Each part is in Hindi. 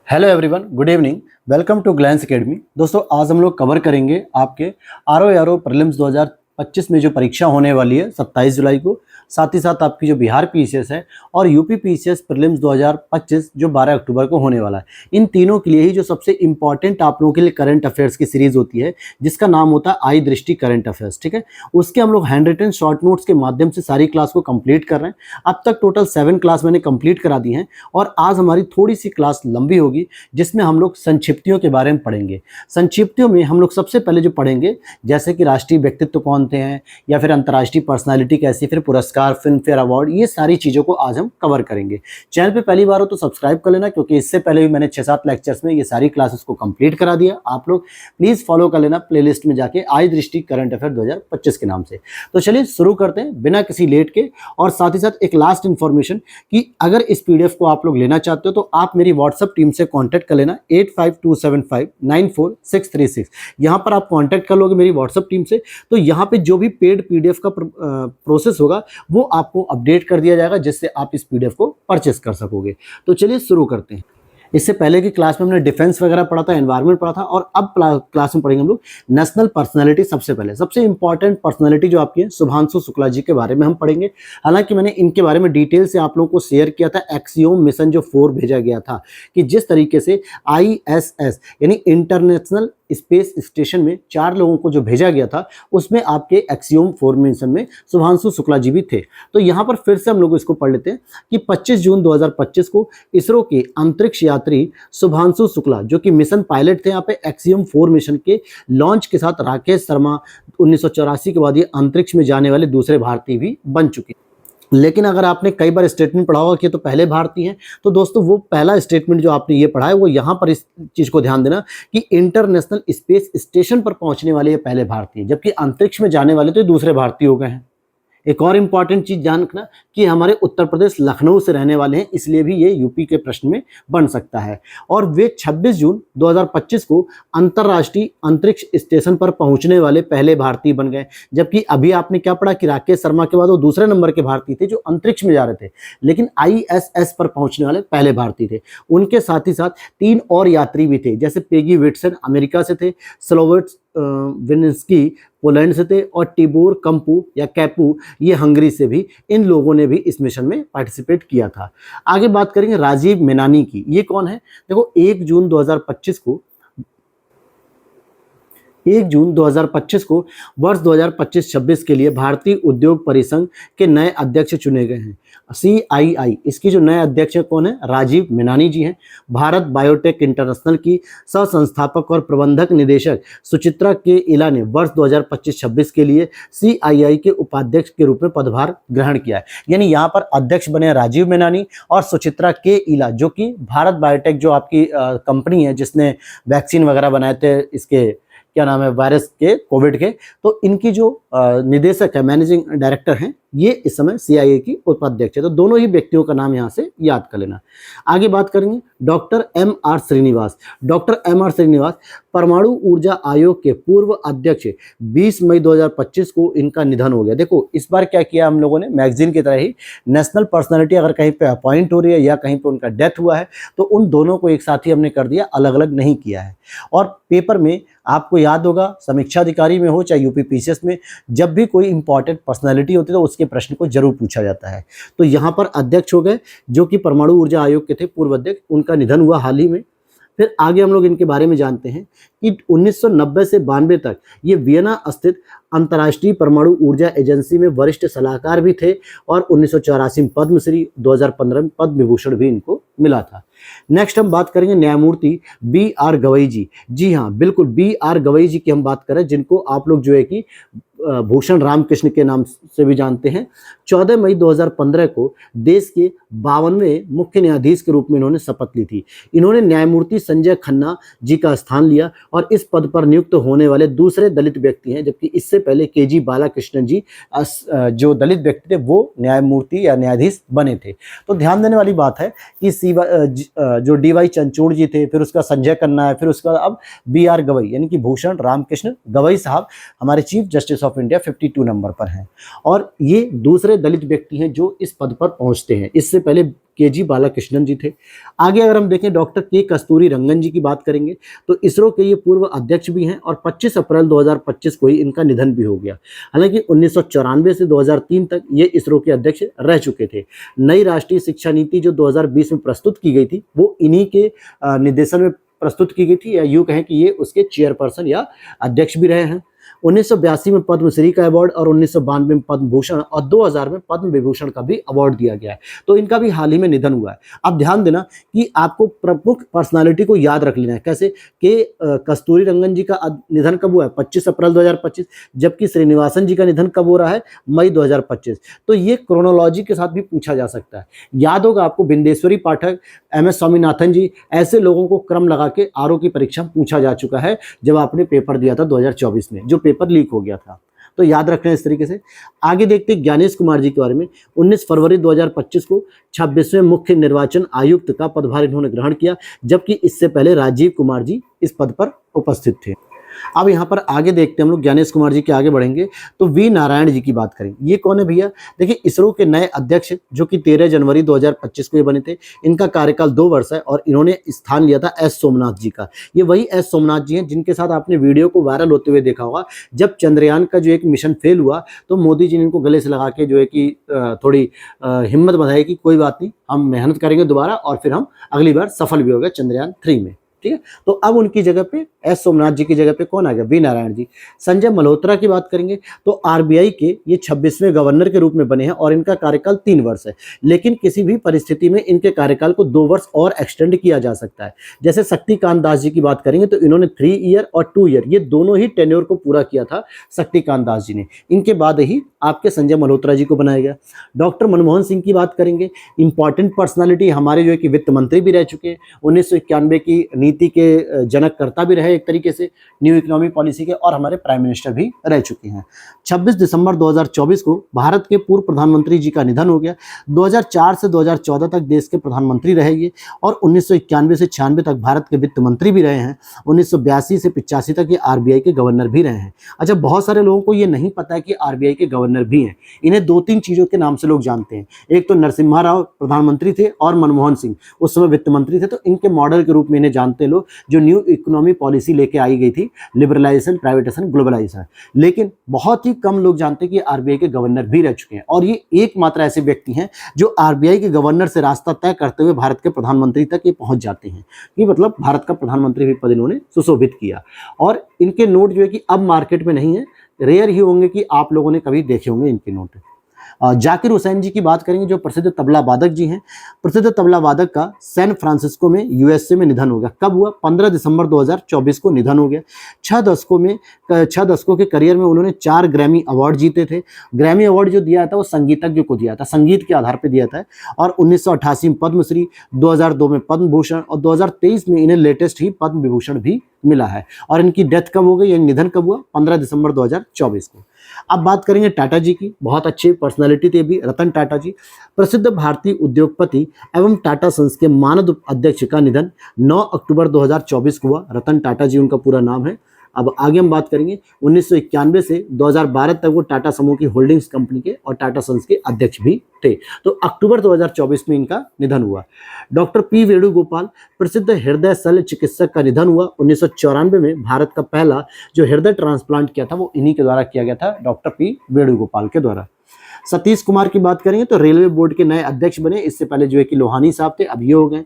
Hello everyone, good evening. Welcome to Glance Academy. दोस्तों, आज हम लोग कवर करेंगे आपके आर ओ प्रीलिम्स 2025 में जो परीक्षा होने वाली है 27 जुलाई को। साथ ही साथ आपकी जो बिहार पीसीएस है और यूपी पीसीएस प्रीलिम्स 2025 जो 12 अक्टूबर को होने वाला है। इन तीनों के लिए ही जो सबसे इंपॉर्टेंट आप लोगों के लिए करंट अफेयर्स की सीरीज होती है, जिसका नाम होता है आई दृष्टि करंट अफेयर्स। ठीक है, उसके हम लोग हैंड रिटन शॉर्ट नोट्स के माध्यम से सारी क्लास को कंप्लीट कर रहे हैं। अब तक टोटल 7 क्लास मैंने कंप्लीट करा दी हैं और आज हमारी थोड़ी सी क्लास लंबी होगी, जिसमें हम लोग संक्षिप्तियों के बारे में पढ़ेंगे। संक्षिप्तियों में हम लोग सबसे पहले जो पढ़ेंगे, जैसे कि राष्ट्रीय व्यक्तित्व कौन थे हैं, या फिर अंतर्राष्ट्रीय पर्सनालिटी कैसी, फिर पुरस्कार, फिल्म फेयर अवार्ड, ये सारी चीज़ों को आज हम कवर करेंगे। चैनल पे पहली बार हो तो सब्सक्राइब कर लेना, क्योंकि इससे पहले भी मैंने 6-7 लेक्चर्स में ये सारी क्लासेस को कंप्लीट करा दिया। आप लोग प्लीज़ फॉलो कर लेना प्लेलिस्ट में जाके, आई दृष्टि करंट अफेयर 2025 के नाम से। तो चलिए शुरू करते हैं बिना किसी लेट के। और साथ ही साथ एक लास्ट इन्फॉर्मेशन कि अगर इस पीडीएफ को आप लोग लेना चाहते हो तो आप मेरी व्हाट्सएप टीम से कांटेक्ट कर लेना 8527594636। यहाँ पर आप कांटेक्ट कर लोगे मेरी व्हाट्सएप टीम से, तो यहाँ पे जो भी पेड पीडीएफ का प्रोसेस होगा वो आपको अपडेट कर दिया जाएगा, जिससे आप इस पीडीएफ को परचेस कर सकोगे। तो चलिए शुरू करते हैं। इससे पहले की क्लास में हमने डिफेंस वगैरह पढ़ा था, एनवायरनमेंट पढ़ा था, और अब क्लास में पढ़ेंगे हम लोग नेशनल पर्सनालिटी। सबसे पहले सबसे इंपॉर्टेंट पर्सनालिटी जो आपकी है, शुभांशु शुक्ला जी के बारे में हम पढ़ेंगे। हालांकि मैंने इनके बारे में डिटेल से आप लोगों को शेयर किया था, एक्सियोम मिशन जो 4 भेजा गया था, कि जिस तरीके से ISS यानी इंटरनेशनल स्पेस स्टेशन में 4 लोगों को जो भेजा गया था, उसमें आपके एक्सियोम 4 मिशन में शुभांशु शुक्ला जी भी थे। तो यहाँ पर फिर से हम लोग इसको पढ़ लेते हैं कि 25 जून 2025 को इसरो के अंतरिक्ष यात्री शुभांशु शुक्ला, जो कि मिशन पायलट थे यहाँ पे एक्सियोम 4 मिशन के लॉन्च के साथ, राकेश शर्मा 1984 के बाद ये अंतरिक्ष में जाने वाले दूसरे भारतीय भी बन चुके। लेकिन अगर आपने कई बार स्टेटमेंट पढ़ा होगा कि तो पहले भारतीय हैं, तो दोस्तों वो पहला स्टेटमेंट जो आपने ये पढ़ा है, वो यहाँ पर इस चीज़ को ध्यान देना कि इंटरनेशनल स्पेस स्टेशन पर पहुंचने वाले ये पहले भारतीय, जबकि अंतरिक्ष में जाने वाले तो ये दूसरे भारतीय हो गए हैं। एक और इम्पॉर्टेंट चीज जान रखना कि हमारे उत्तर प्रदेश लखनऊ से रहने वाले हैं, इसलिए भी ये यूपी के प्रश्न में बन सकता है। और वे 26 जून 2025 को अंतर्राष्ट्रीय अंतरिक्ष स्टेशन पर पहुंचने वाले पहले भारतीय बन गए। जबकि अभी आपने क्या पढ़ा कि राकेश शर्मा के बाद वो दूसरे नंबर के भारतीय थे जो अंतरिक्ष में जा रहे थे, लेकिन ISS पर पहुंचने वाले पहले भारतीय थे। उनके साथ ही साथ 3 और यात्री भी थे, जैसे पेगी विट्सन अमेरिका से थे, स्लोवेट्स विनिस्की पोलैंड से थे, और टिबोर कंपू या कैपू ये हंगरी से भी, इन लोगों ने भी इस मिशन में पार्टिसिपेट किया था। आगे बात करेंगे राजीव मेनानी की। ये कौन है? देखो, 1 जून 2025 को वर्ष 2025-26 के लिए भारतीय उद्योग परिसंघ के नए अध्यक्ष चुने गए हैं। CII, इसकी जो नए अध्यक्ष कौन है? राजीव मेनानी जी हैं। भारत बायोटेक इंटरनेशनल की सह संस्थापक और प्रबंधक निदेशक सुचित्रा के इला ने वर्ष 2025-26 के लिए CII के उपाध्यक्ष के रूप में पदभार ग्रहण किया है। यानी यहाँ पर अध्यक्ष बने राजीव मेनानी और सुचित्रा के इला, जो कि भारत बायोटेक जो आपकी कंपनी है जिसने वैक्सीन वगैरह बनाए थे, इसके क्या नाम है, वायरस के, कोविड के, तो इनकी जो निदेशक है, मैनेजिंग डायरेक्टर हैं, ये इस समय CII की उपाध्यक्ष है। तो दोनों ही व्यक्तियों का नाम यहाँ से याद कर लेना। आगे बात करेंगे doctor MR Srinivas. Doctor MR Srinivas परमाणु ऊर्जा आयोग के पूर्व अध्यक्ष, 20 मई 2025 को इनका निधन हो गया। देखो, इस बार क्या किया हम लोगों ने, मैगजीन की तरह ही नेशनल पर्सनालिटी अगर कहीं पे अपॉइंट हो रही है या कहीं पे उनका डेथ हुआ है, तो उन दोनों को एक साथ ही हमने कर दिया, अलग अलग नहीं किया है। और पेपर में आपको याद होगा, समीक्षा अधिकारी में हो चाहे यूपी पीसीएस में, जब भी कोई इंपॉर्टेंट पर्सनालिटी होती है तो उसके प्रश्न को जरूर पूछा जाता है। तो यहाँ पर अध्यक्ष हो गए जो कि परमाणु ऊर्जा आयोग के थे, पूर्व अध्यक्ष, उनका निधन हुआ हाल ही में। फिर आगे हम लोग इनके बारे में जानते हैं कि 1990 से 92 तक ये वियना स्थित अंतर्राष्ट्रीय परमाणु ऊर्जा एजेंसी में वरिष्ठ सलाहकार भी थे, और 1984 में पद्मश्री, 2015 में पद्म विभूषण भी इनको मिला था। नेक्स्ट हम बात करेंगे न्यायमूर्ति BR गवई जी। जी हाँ, बिल्कुल BR गवई जी की हम बात करें, जिनको आप लोग जो है कि भूषण रामकृष्ण के नाम से भी जानते हैं। 14 मई 2015 को देश के 52वें मुख्य न्यायाधीश के रूप में इन्होंने शपथ ली थी। इन्होंने न्यायमूर्ति संजय खन्ना जी का स्थान लिया और इस पद पर नियुक्त होने वाले दूसरे दलित व्यक्ति हैं, जबकि इससे पहले KG बालाकृष्णन जी जो दलित व्यक्ति थे वो न्यायमूर्ति या न्यायाधीश बने थे। तो ध्यान देने वाली बात है कि जो DY चंद्रचूड़ जी थे, फिर उसका संजय खन्ना है, फिर उसका अब BR गवई यानी कि भूषण रामकृष्ण गवई साहब हमारे chief justice of India 52 number पर हैं और ये दूसरे दलित व्यक्ति हैं जो इस पद पर पहुंचते हैं। इससे पहले के.जी. बालाकृष्णन जी थे। आगे अगर हम देखें डॉक्टर के. कस्तूरी रंगन जी की बात करेंगे तो इसरो के ये पूर्व अध्यक्ष भी हैं और 25 अप्रैल 2025 को ही इनका निधन भी हो गया। हालांकि 1994 से 2003 तक ये इसरो के अध्यक्ष रह चुके थे। नई राष्ट्रीय शिक्षा नीति जो 2020 में प्रस्तुत की गई थी वो इन्हीं के निर्देशन में प्रस्तुत की गई थी, या यूँ कहें कि ये उसके चेयरपर्सन या अध्यक्ष भी रहे हैं। 1982 में पद्मश्री का अवार्ड और 1992 में पद्म भूषण और 2000 में पद्म विभूषण का भी अवार्ड दिया गया है। तो इनका भी हाल ही में निधन हुआ है। अब ध्यान देना कि आपको प्रमुख पर्सनालिटी को याद रख लेना है। कैसे कि कस्तूरी रंगन जी का निधन कब हुआ है? 25 अप्रैल 2025, जबकि श्रीनिवासन जी का निधन कब हो रहा है? मई 2025। तो ये क्रोनोलॉजी के साथ भी पूछा जा सकता है। याद होगा आपको बिंदेश्वरी पाठक, एम.एस. स्वामीनाथन जी, ऐसे लोगों को क्रम लगा के आरओ की परीक्षा में पूछा जा चुका है जब आपने पेपर दिया था 2024 में, जो पेपर लीक हो गया था। तो याद रखना है इस तरीके से। आगे देखते हैं ज्ञानेश कुमार जी के बारे में। 19 फरवरी 2025 को 26वें मुख्य निर्वाचन आयुक्त का पदभार इन्होंने ग्रहण किया, जबकि इससे पहले राजीव कुमार जी इस पद पर उपस्थित थे। अब यहाँ पर आगे देखते हैं हम लोग, ज्ञानेश कुमार जी के आगे बढ़ेंगे तो वी नारायण जी की बात करेंगे। ये कौन है भैया? देखिए इसरो के नए अध्यक्ष जो कि 13 जनवरी 2025 को ये बने थे। इनका कार्यकाल 2 वर्ष है और इन्होंने स्थान लिया था एस सोमनाथ जी का। ये वही एस सोमनाथ जी हैं जिनके साथ आपने वीडियो को वायरल होते हुए देखा होगा। जब चंद्रयान का जो एक मिशन फेल हुआ तो मोदी जी ने इनको गले से लगा के जो है कि थोड़ी हिम्मत बंधाई कि कोई बात नहीं, हम मेहनत करेंगे दोबारा और फिर हम अगली बार सफल भी हो गए चंद्रयान 3 में। ठीक है, तो अब उनकी जगह पे एस सोमनाथ जी की जगह पे कौन आ गया? वी नारायण जी। संजय मल्होत्रा की बात करेंगे तो आरबीआई के ये 26वें गवर्नर के रूप में बने हैं और इनका कार्यकाल 3 वर्ष है, लेकिन किसी भी परिस्थिति में इनके कार्यकाल को 2 वर्ष और एक्सटेंड किया जा सकता है। जैसे शक्तिकांत दास जी की बात करेंगे तो इन्होंने 3 ईयर और 2 ईयर ये दोनों ही टेन्योर को पूरा किया था शक्तिकांत दास जी ने। इनके बाद ही आपके संजय मल्होत्रा जी को बनाया गया। डॉक्टर मनमोहन सिंह की बात करेंगे, इंपॉर्टेंट पर्सनालिटी, हमारे जो है कि वित्त मंत्री भी रह चुके हैं, 1991 की नीति के जनककर्ता भी रहे एक तरीके से न्यू इकोनॉमी पॉलिसी के, और हमारे प्राइम मिनिस्टर भी रह चुके हैं। 26 दिसंबर 2024 को भारत के पूर्व प्रधानमंत्री जी का निधन हो गया। 2004 से 2014 तक देश के प्रधानमंत्री रहे ये और 1991 से 96 तक भारत के वित्त मंत्री भी रहे हैं। 1982 से 85 तक ये आरबीआई के गवर्नर भी रहे हैं। अच्छा, बहुत सारे लोगों को ये नहीं पता है कि आरबीआई के गवर्नर भी हैं। इन्हें 2-3 चीज़ों के नाम से लोग जानते हैं। एक तो नरसिम्हा राव प्रधानमंत्री थे और मनमोहन सिंह उस समय वित्त मंत्री थे, तो इनके मॉडल के रूप में इन्हें जानते हैं लोग, जो न्यू इकोनॉमी पॉलिसी लेके आई गई थी, लिबरलाइजेशन, प्राइवेटाइजेशन, ग्लोबलाइजेशन। लेकिन बहुत ही कम लोग जानते हैं कि आरबीआई के गवर्नर भी रह चुके हैं और ये एकमात्र ऐसे व्यक्ति हैं जो आरबीआई के गवर्नर से रास्ता तय करते हुए भारत के प्रधानमंत्री तक ये पहुंच जाते हैं। ये मतलब भारत का प्रधानमंत्री भी पद इन्होंने सुशोभित किया। और इनके नोट जो है कि अब मार्केट में नहीं है, रेयर ही होंगे कि आप लोगों ने कभी देखे होंगे इनके नोट। जाकिर हुसैन जी की बात करेंगे जो प्रसिद्ध तबला वादक जी हैं। प्रसिद्ध तबला वादक का सैन फ्रांसिस्को में यूएसए में निधन हो गया। कब हुआ? 15 दिसंबर 2024 को निधन हो गया। 6 दशकों के करियर में उन्होंने 4 ग्रैमी अवार्ड जीते थे। ग्रैमी अवार्ड जो दिया था वो संगीतज्ञ को दिया था, संगीत के आधार पर दिया था। और 1988 में पद्मश्री, 2002 में पद्म भूषण और 2023 में इन्हें लेटेस्ट ही पद्म विभूषण भी मिला है। और इनकी डेथ कब हो गई, यानी निधन कब हुआ? 15 दिसंबर 2024 को। अब बात करेंगे टाटा जी की। बहुत अच्छी पर्सनालिटी थे भी, रतन टाटा जी, प्रसिद्ध भारतीय उद्योगपति एवं टाटा सन्स के मानद अध्यक्ष का निधन 9 अक्टूबर 2024 को हुआ। रतन टाटा जी उनका पूरा नाम है। अब आगे हम बात करेंगे 1991 से 2012 तक वो टाटा समूह की होल्डिंग्स कंपनी के और टाटा सन्स के अध्यक्ष भी थे। तो अक्टूबर 2024 में इनका निधन हुआ। डॉक्टर पी वेणुगोपाल, प्रसिद्ध हृदय शल्य चिकित्सक का निधन हुआ। 1994 में भारत का पहला जो हृदय ट्रांसप्लांट किया था वो इन्हीं के द्वारा किया गया था, डॉक्टर पी वेणुगोपाल के द्वारा। सतीश कुमार की बात करेंगे तो रेलवे बोर्ड के नए अध्यक्ष बने। इससे पहले जो है कि लोहानी साहब थे, अब ये हो गए।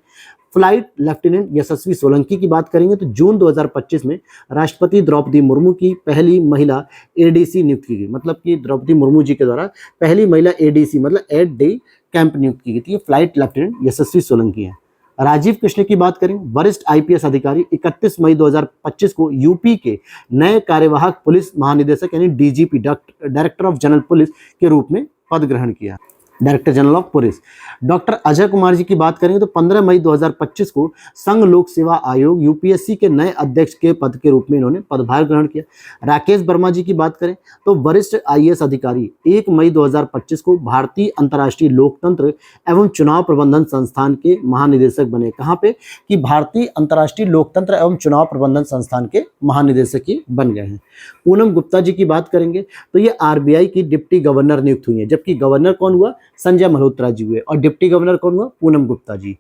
फ्लाइट लेफ्टिनेंट यशस्वी सोलंकी की बात करेंगे तो जून 2025 में राष्ट्रपति द्रौपदी मुर्मू की पहली महिला एडीसी नियुक्त की गई। मतलब कि द्रौपदी मुर्मू जी के द्वारा पहली महिला एडीसी मतलब एड डे कैंप नियुक्त की गई थी। फ्लाइट लेफ्टिनेंट यशस्वी सोलंकी है। राजीव कृष्ण की बात करें, वरिष्ठ आईपीएस अधिकारी, 31 मई 2025 को यूपी के नए कार्यवाहक पुलिस महानिदेशक यानी DGP, director of general police के रूप में पद ग्रहण किया। Director general of police. Doctor Ajay Kumar ji की बात करेंगे तो 15 मई 2025 को संघ लोक सेवा आयोग यूपीएससी के नए अध्यक्ष के पद के रूप में इन्होंने पदभार ग्रहण किया। राकेश वर्मा जी की बात करें तो वरिष्ठ आईएएस अधिकारी 1 मई 2025 को भारतीय अंतर्राष्ट्रीय लोकतंत्र एवं चुनाव प्रबंधन संस्थान के महानिदेशक बने। कहाँ पे कि भारतीय अंतर्राष्ट्रीय लोकतंत्र एवं चुनाव प्रबंधन संस्थान के महानिदेशक ही बन गए हैं। पूनम गुप्ता जी की बात करेंगे तो ये आरबीआई की डिप्टी गवर्नर नियुक्त हुई है, जबकि गवर्नर कौन हुआ, संजय मल्होत्रा जी हुए, और डिप्टी गवर्नर कौन हुआ, पूनम गुप्ता जी।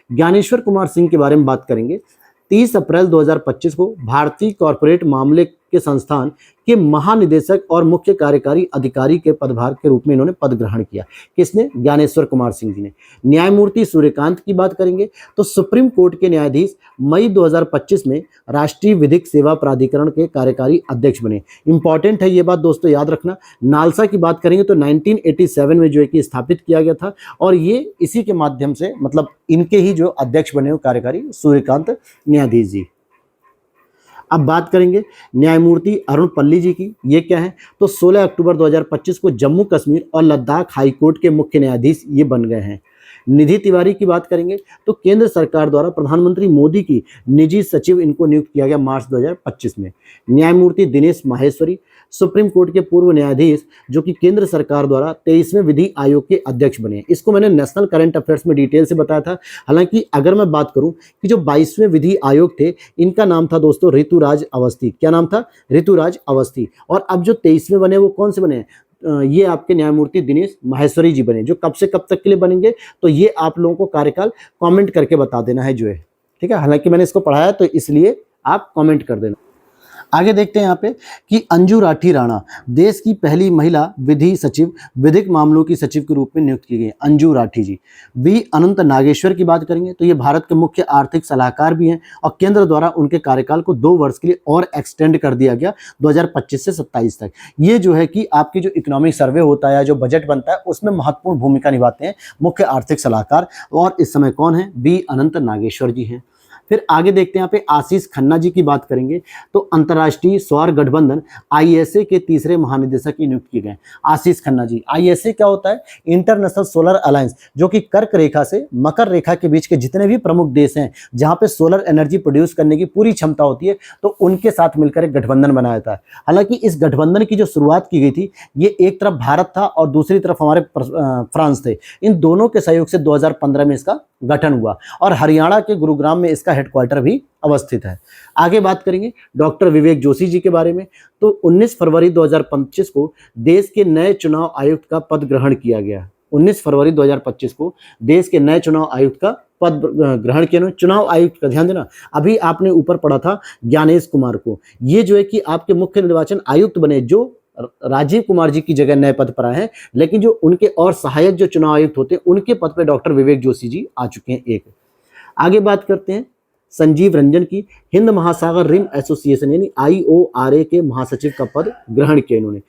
ज्ञानेश्वर कुमार सिंह के बारे में बात करेंगे। 30 अप्रैल 2025 को भारतीय कॉर्पोरेट मामले के संस्थान के महानिदेशक और मुख्य कार्यकारी अधिकारी के पदभार के रूप में इन्होंने पद ग्रहण किया। किसने, ज्ञानेश्वर कुमार सिंह जी ने। न्यायमूर्ति सूर्यकांत की बात करेंगे तो सुप्रीम कोर्ट के न्यायाधीश मई 2025 में राष्ट्रीय विधिक सेवा प्राधिकरण के कार्यकारी अध्यक्ष बने। इंपॉर्टेंट है ये बात दोस्तों, याद रखना। नालसा की बात करेंगे तो 1987 में जो है कि स्थापित किया गया था, और ये इसी के माध्यम से मतलब इनके ही जो अध्यक्ष बने हो कार्यकारी सूर्यकांत न्यायाधीश जी। अब बात करेंगे न्यायमूर्ति अरुण पल्ली जी की। ये क्या है तो 16 अक्टूबर 2025 को जम्मू कश्मीर और लद्दाख हाई कोर्ट के मुख्य न्यायाधीश ये बन गए हैं। निधि तिवारी की बात करेंगे तो केंद्र सरकार द्वारा प्रधानमंत्री मोदी की निजी सचिव इनको नियुक्त किया गया मार्च 2025 में। न्यायमूर्ति दिनेश माहेश्वरी सुप्रीम कोर्ट के पूर्व न्यायाधीश जो कि केंद्र सरकार द्वारा 23वें विधि आयोग के अध्यक्ष बने। इसको मैंने नेशनल करंट अफेयर्स में डिटेल से बताया था। हालांकि अगर मैं बात करूं कि जो 22वें विधि आयोग थे इनका नाम था दोस्तों ऋतुराज अवस्थी। क्या नाम था, ऋतुराज अवस्थी। और अब जो 23वें बने वो कौन से बने, ये आपके न्यायमूर्ति दिनेश माहेश्वरी जी बने। जो कब से कब तक के लिए बनेंगे तो ये आप लोगों को कार्यकाल कमेंट करके बता देना है जो है, ठीक है। हालांकि मैंने इसको पढ़ाया तो इसलिए आप कमेंट कर देना। आगे देखते हैं यहाँ पे कि अंजू राठी राणा देश की पहली महिला विधि सचिव विधिक मामलों की सचिव के रूप में नियुक्त की गई। अंजू राठी जी। बी अनंत नागेश्वर की बात करेंगे तो ये भारत के मुख्य आर्थिक सलाहकार भी हैं और केंद्र द्वारा उनके कार्यकाल को 2 वर्ष के लिए और एक्सटेंड कर दिया गया 2025 से 27 तक। ये जो है कि आपकी जो इकोनॉमिक सर्वे होता है या जो बजट बनता है उसमें महत्वपूर्ण भूमिका निभाते हैं मुख्य आर्थिक सलाहकार, और इस समय कौन है, बी अनंत नागेश्वर जी हैं। फिर आगे देखते हैं यहाँ पे आशीष खन्ना जी की बात करेंगे तो अंतर्राष्ट्रीय सौर गठबंधन आईएसए के तीसरे महानिदेशक की नियुक्त किए गए। आशीष खन्ना जी। आईएसए क्या होता है, इंटरनेशनल सोलर अलायंस, जो कि कर्क रेखा से मकर रेखा के बीच के जितने भी प्रमुख देश हैं जहां पे सोलर एनर्जी प्रोड्यूस करने की पूरी क्षमता होती है तो उनके साथ मिलकर एक गठबंधन बनाया था। हालांकि इस गठबंधन की जो शुरुआत की गई थी ये एक तरफ भारत था और दूसरी तरफ हमारे फ्रांस थे। इन दोनों के सहयोग से 2015 में इसका गठन हुआ और हरियाणा के गुरुग्राम में इसका हेडक्वार्टर भी अवस्थित है। आगे बात करेंगे डॉक्टर विवेक जोशी जी के बारे में तो 19 फरवरी 2025 को देश के नए चुनाव आयुक्त का पद ग्रहण किया गया। 19 फरवरी 2025 को देश के नए चुनाव आयुक्त का पद ग्रहण किया। चुनाव आयुक्त का ध्यान देना, अभी आपने ऊपर पढ़ा था ज्ञानेश कुमार को, ये जो है कि आपके मुख्य निर्वाचन आयुक्त बने जो राजीव कुमार जी की जगह नए पद पर आए हैं, लेकिन जो उनके और सहायक जो चुनाव आयुक्त होते हैं उनके पद पर डॉक्टर विवेक जोशी जी आ चुके हैं। एक आगे बात करते हैं संजीव रंजन की। हिंद महासागर रिम एसोसिएशन यानी IORA के महासचिव का पद ग्रहण किया इन्होंने।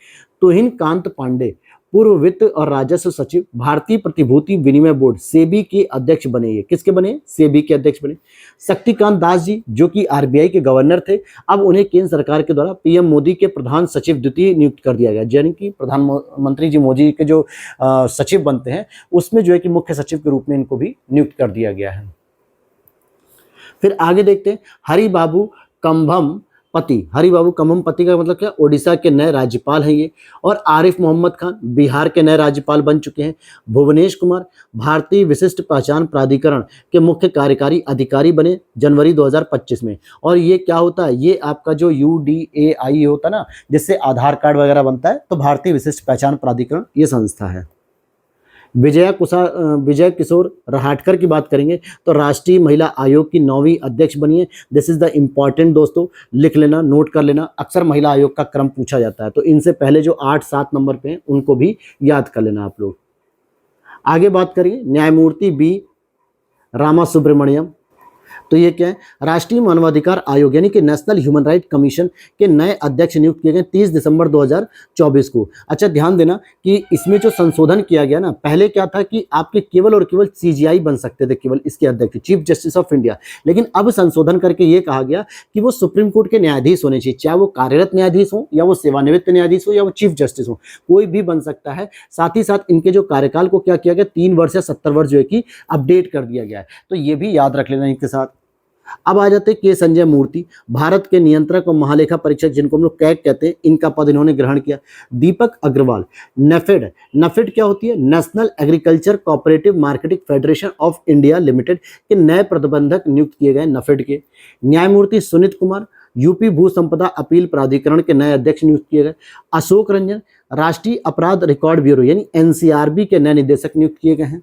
तुहिन कांत पांडे पूर्व वित्त और राजस्व सचिव भारतीय प्रतिभूति विनिमय बोर्ड सेबी के अध्यक्ष बने। ये किसके बने, सेबी के अध्यक्ष बने। शक्तिकांत दास जी जो कि आरबीआई के गवर्नर थे, अब उन्हें केंद्र सरकार के द्वारा पीएम मोदी के प्रधान सचिव द्वितीय नियुक्त कर दिया गया। यानी कि प्रधानमंत्री जी मोदी के जो सचिव बनते हैं उसमें जो है कि मुख्य सचिव के रूप में इनको भी नियुक्त कर दिया गया है। फिर आगे देखते हैं हरिबाबू कंभम पति। हरिबाबू कंभम पति का मतलब क्या, ओडिशा के नए राज्यपाल हैं ये। और आरिफ मोहम्मद खान बिहार के नए राज्यपाल बन चुके हैं। भुवनेश कुमार भारतीय विशिष्ट पहचान प्राधिकरण के मुख्य कार्यकारी अधिकारी बने जनवरी 2025 में। और ये क्या होता है, ये आपका जो UDAI होता है ना, जिससे आधार कार्ड वगैरह बनता है, तो भारतीय विशिष्ट पहचान प्राधिकरण ये संस्था है। विजय किशोर रहाटकर की बात करेंगे तो राष्ट्रीय महिला आयोग की 9वीं अध्यक्ष बनी है। दिस इज द इम्पॉर्टेंट दोस्तों, लिख लेना, नोट कर लेना। अक्सर महिला आयोग का क्रम पूछा जाता है तो इनसे पहले जो 8-7 नंबर पे हैं उनको भी याद कर लेना आप लोग। आगे बात करेंगे न्यायमूर्ति B रामा सुब्रमण्यम। तो ये क्या है, राष्ट्रीय मानवाधिकार आयोग यानी कि नेशनल ह्यूमन राइट कमीशन के नए अध्यक्ष नियुक्त किए गए 30 दिसंबर 2024 को। अच्छा ध्यान देना कि इसमें जो संशोधन किया गया ना, पहले क्या था कि आपके केवल और केवल सीजीआई बन सकते थे, केवल इसके अध्यक्ष चीफ जस्टिस ऑफ इंडिया, लेकिन अब संशोधन करके ये कहा गया कि वो सुप्रीम कोर्ट के न्यायाधीश होने चाहिए, चाहे वो कार्यरत न्यायाधीश हो या वो सेवानिवृत्त न्यायाधीश हो या वो चीफ जस्टिस हो, कोई भी बन सकता है। साथ ही साथ इनके जो कार्यकाल को क्या किया गया, 3 वर्ष या 70 वर्ष जो है कि अपडेट कर दिया गया है, तो ये भी याद रख लेना इनके साथ। अब आ जाते के संजय मूर्ति, भारत के नियंत्रक और महालेखा परीक्षक जिनको हम लोग कैग कहते हैं, इनका पद इन्होंने ग्रहण किया। दीपक अग्रवाल, नेफेड, नेफेड क्या होती है, national agriculture cooperative marketing federation of India limited के नए प्रबंधक नियुक्त किए गए नेफेड के। न्यायमूर्ति सुनीत कुमार, यूपी भू संपदा अपील प्राधिकरण के नए अध्यक्ष नियुक्त किए गए। अशोक रंजन, राष्ट्रीय अपराध रिकॉर्ड ब्यूरो यानी एनसीआरबी के नए निदेशक नियुक्त किए गए हैं।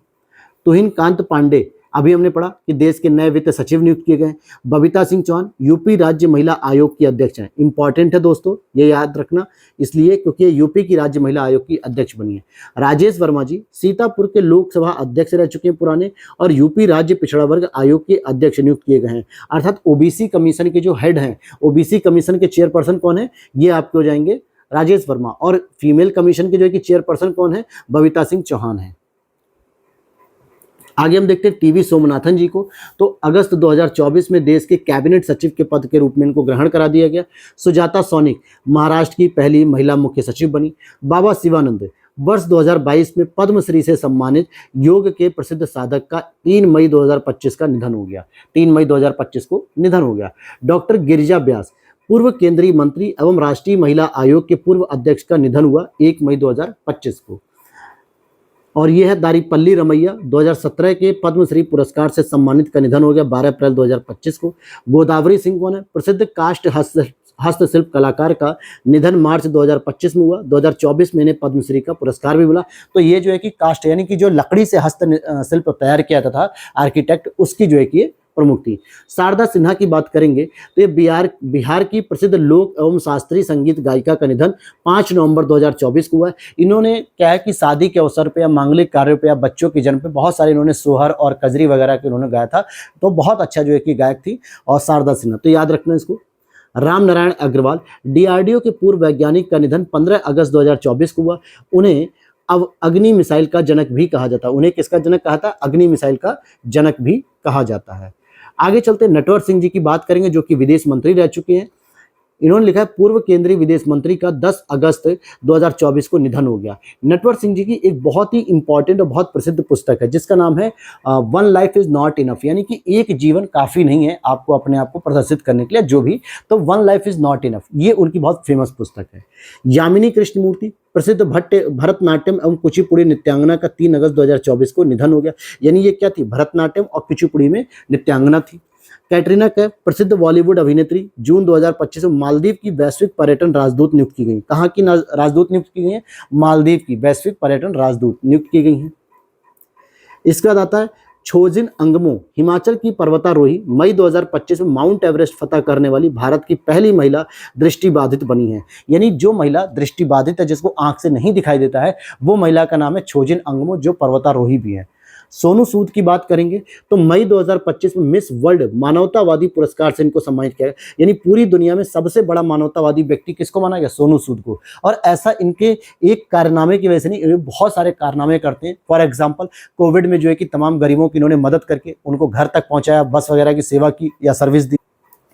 तुहिन कांत पांडे, अभी हमने पढ़ा कि देश के नए वित्त सचिव नियुक्त किए गए। बबीता सिंह चौहान, यूपी राज्य महिला आयोग की अध्यक्ष हैं। इंपॉर्टेंट है दोस्तों, ये याद रखना इसलिए क्योंकि यूपी की राज्य महिला आयोग की अध्यक्ष बनी है। राजेश वर्मा जी सीतापुर के लोकसभा अध्यक्ष रह चुके हैं पुराने, और यूपी राज्य पिछड़ा वर्ग आयोग के अध्यक्ष नियुक्त किए गए हैं। अर्थात ओबीसी कमीशन के जो हेड हैं, ओबीसी कमीशन के चेयरपर्सन कौन है, ये आपके हो जाएंगे राजेश वर्मा, और फीमेल कमीशन के जो है कि चेयरपर्सन कौन है, बबीता सिंह चौहान है। आगे हम देखते हैं टीवी सोमनाथन जी को, तो अगस्त 2024 में देश के कैबिनेट सचिव के पद के रूप में इनको ग्रहण करा दिया गया। सुजाता सोनिक महाराष्ट्र की पहली महिला मुख्य सचिव बनी। बाबा शिवानंद, वर्ष 2022 में पद्मश्री से सम्मानित योग के प्रसिद्ध साधक का 3 मई 2025 का निधन हो गया। 3 मई 2025 को निधन हो गया। डॉक्टर गिरिजा व्यास, पूर्व केंद्रीय मंत्री एवं राष्ट्रीय महिला आयोग के पूर्व अध्यक्ष का निधन हुआ 1 मई 2025 को। और यह है दारीपल्ली रमैया, 2017 के पद्मश्री पुरस्कार से सम्मानित का निधन हो गया 12 अप्रैल 2025 को। गोदावरी सिंह कौन है, प्रसिद्ध काष्ठ हस्तशिल्प कलाकार का निधन मार्च 2025 में हुआ। 2024 में इन्हें पद्मश्री का पुरस्कार भी मिला। तो ये जो है कि काष्ठ यानी कि जो लकड़ी से हस्तशिल्प तैयार किया था आर्किटेक्ट, उसकी जो है कि प्रमुख थी। शारदा सिन्हा की बात करेंगे तो ये बिहार की प्रसिद्ध लोक एवं शास्त्रीय संगीत गायिका का निधन 5 नवंबर 2024 को हुआ है। इन्होंने क्या है कि शादी के अवसर पे या मांगलिक कार्यों पे या बच्चों के जन्म पे बहुत सारे इन्होंने सोहर और कजरी वगैरह के इन्होंने गाया था, तो बहुत अच्छा जो है कि गायक थी। और शारदा सिन्हा, तो याद रखना इसको। राम नारायण अग्रवाल, डीआरडीओ के पूर्व वैज्ञानिक का निधन 15 अगस्त 2024 को हुआ। उन्हें अब अग्नि मिसाइल का जनक भी कहा जाता है। उन्हें किसका जनक कहा था, अग्नि मिसाइल का जनक भी कहा जाता है। आगे चलते नटवर सिंह जी की बात करेंगे जो कि विदेश मंत्री रह चुके हैं। इन्होंने लिखा है पूर्व केंद्रीय विदेश मंत्री का 10 अगस्त 2024 को निधन हो गया। नटवर सिंह जी की एक बहुत ही इंपॉर्टेंट और बहुत प्रसिद्ध पुस्तक है जिसका नाम है one life is not enough, यानी कि एक जीवन काफ़ी नहीं है आपको अपने आप को प्रदर्शित करने के लिए, जो भी, तो one life is not enough, ये उनकी बहुत फेमस पुस्तक है। यामिनी कृष्णमूर्ति, प्रसिद्ध भरतनाट्यम एवं कुचिपुड़ी नृत्यांगना का 3 अगस्त 2024 को निधन हो गया। यानी ये क्या थी, भरतनाट्यम और कुचिपुड़ी में नृत्यांगना थी। कैटरीना कैफ, प्रसिद्ध बॉलीवुड अभिनेत्री, जून 2025 में मालदीव की वैश्विक पर्यटन राजदूत नियुक्त की गई। कहाँ की राजदूत नियुक्त की गई है, मालदीव की वैश्विक पर्यटन राजदूत नियुक्त की गई हैं। इसके बाद आता है छोजिन अंगमो, हिमाचल की पर्वतारोही, मई 2025 में माउंट एवरेस्ट फतह करने वाली भारत की पहली महिला दृष्टिबाधित बनी है। यानी जो महिला दृष्टिबाधित है, जिसको आंख से नहीं दिखाई देता है, वो महिला का नाम है छोजिन अंगमो, जो पर्वतारोही भी है। सोनू सूद की बात करेंगे तो मई 2025 में मिस वर्ल्ड मानवतावादी पुरस्कार से इनको सम्मानित किया गया। यानी पूरी दुनिया में सबसे बड़ा मानवतावादी व्यक्ति किसको माना गया, सोनू सूद को। और ऐसा इनके एक कारनामे की वजह से नहीं, ये बहुत सारे कारनामे करते हैं। फॉर एग्जांपल कोविड में जो है कि तमाम गरीबों की इन्होंने मदद करके उनको घर तक पहुंचाया, बस वगैरह की सेवा की या सर्विस दी।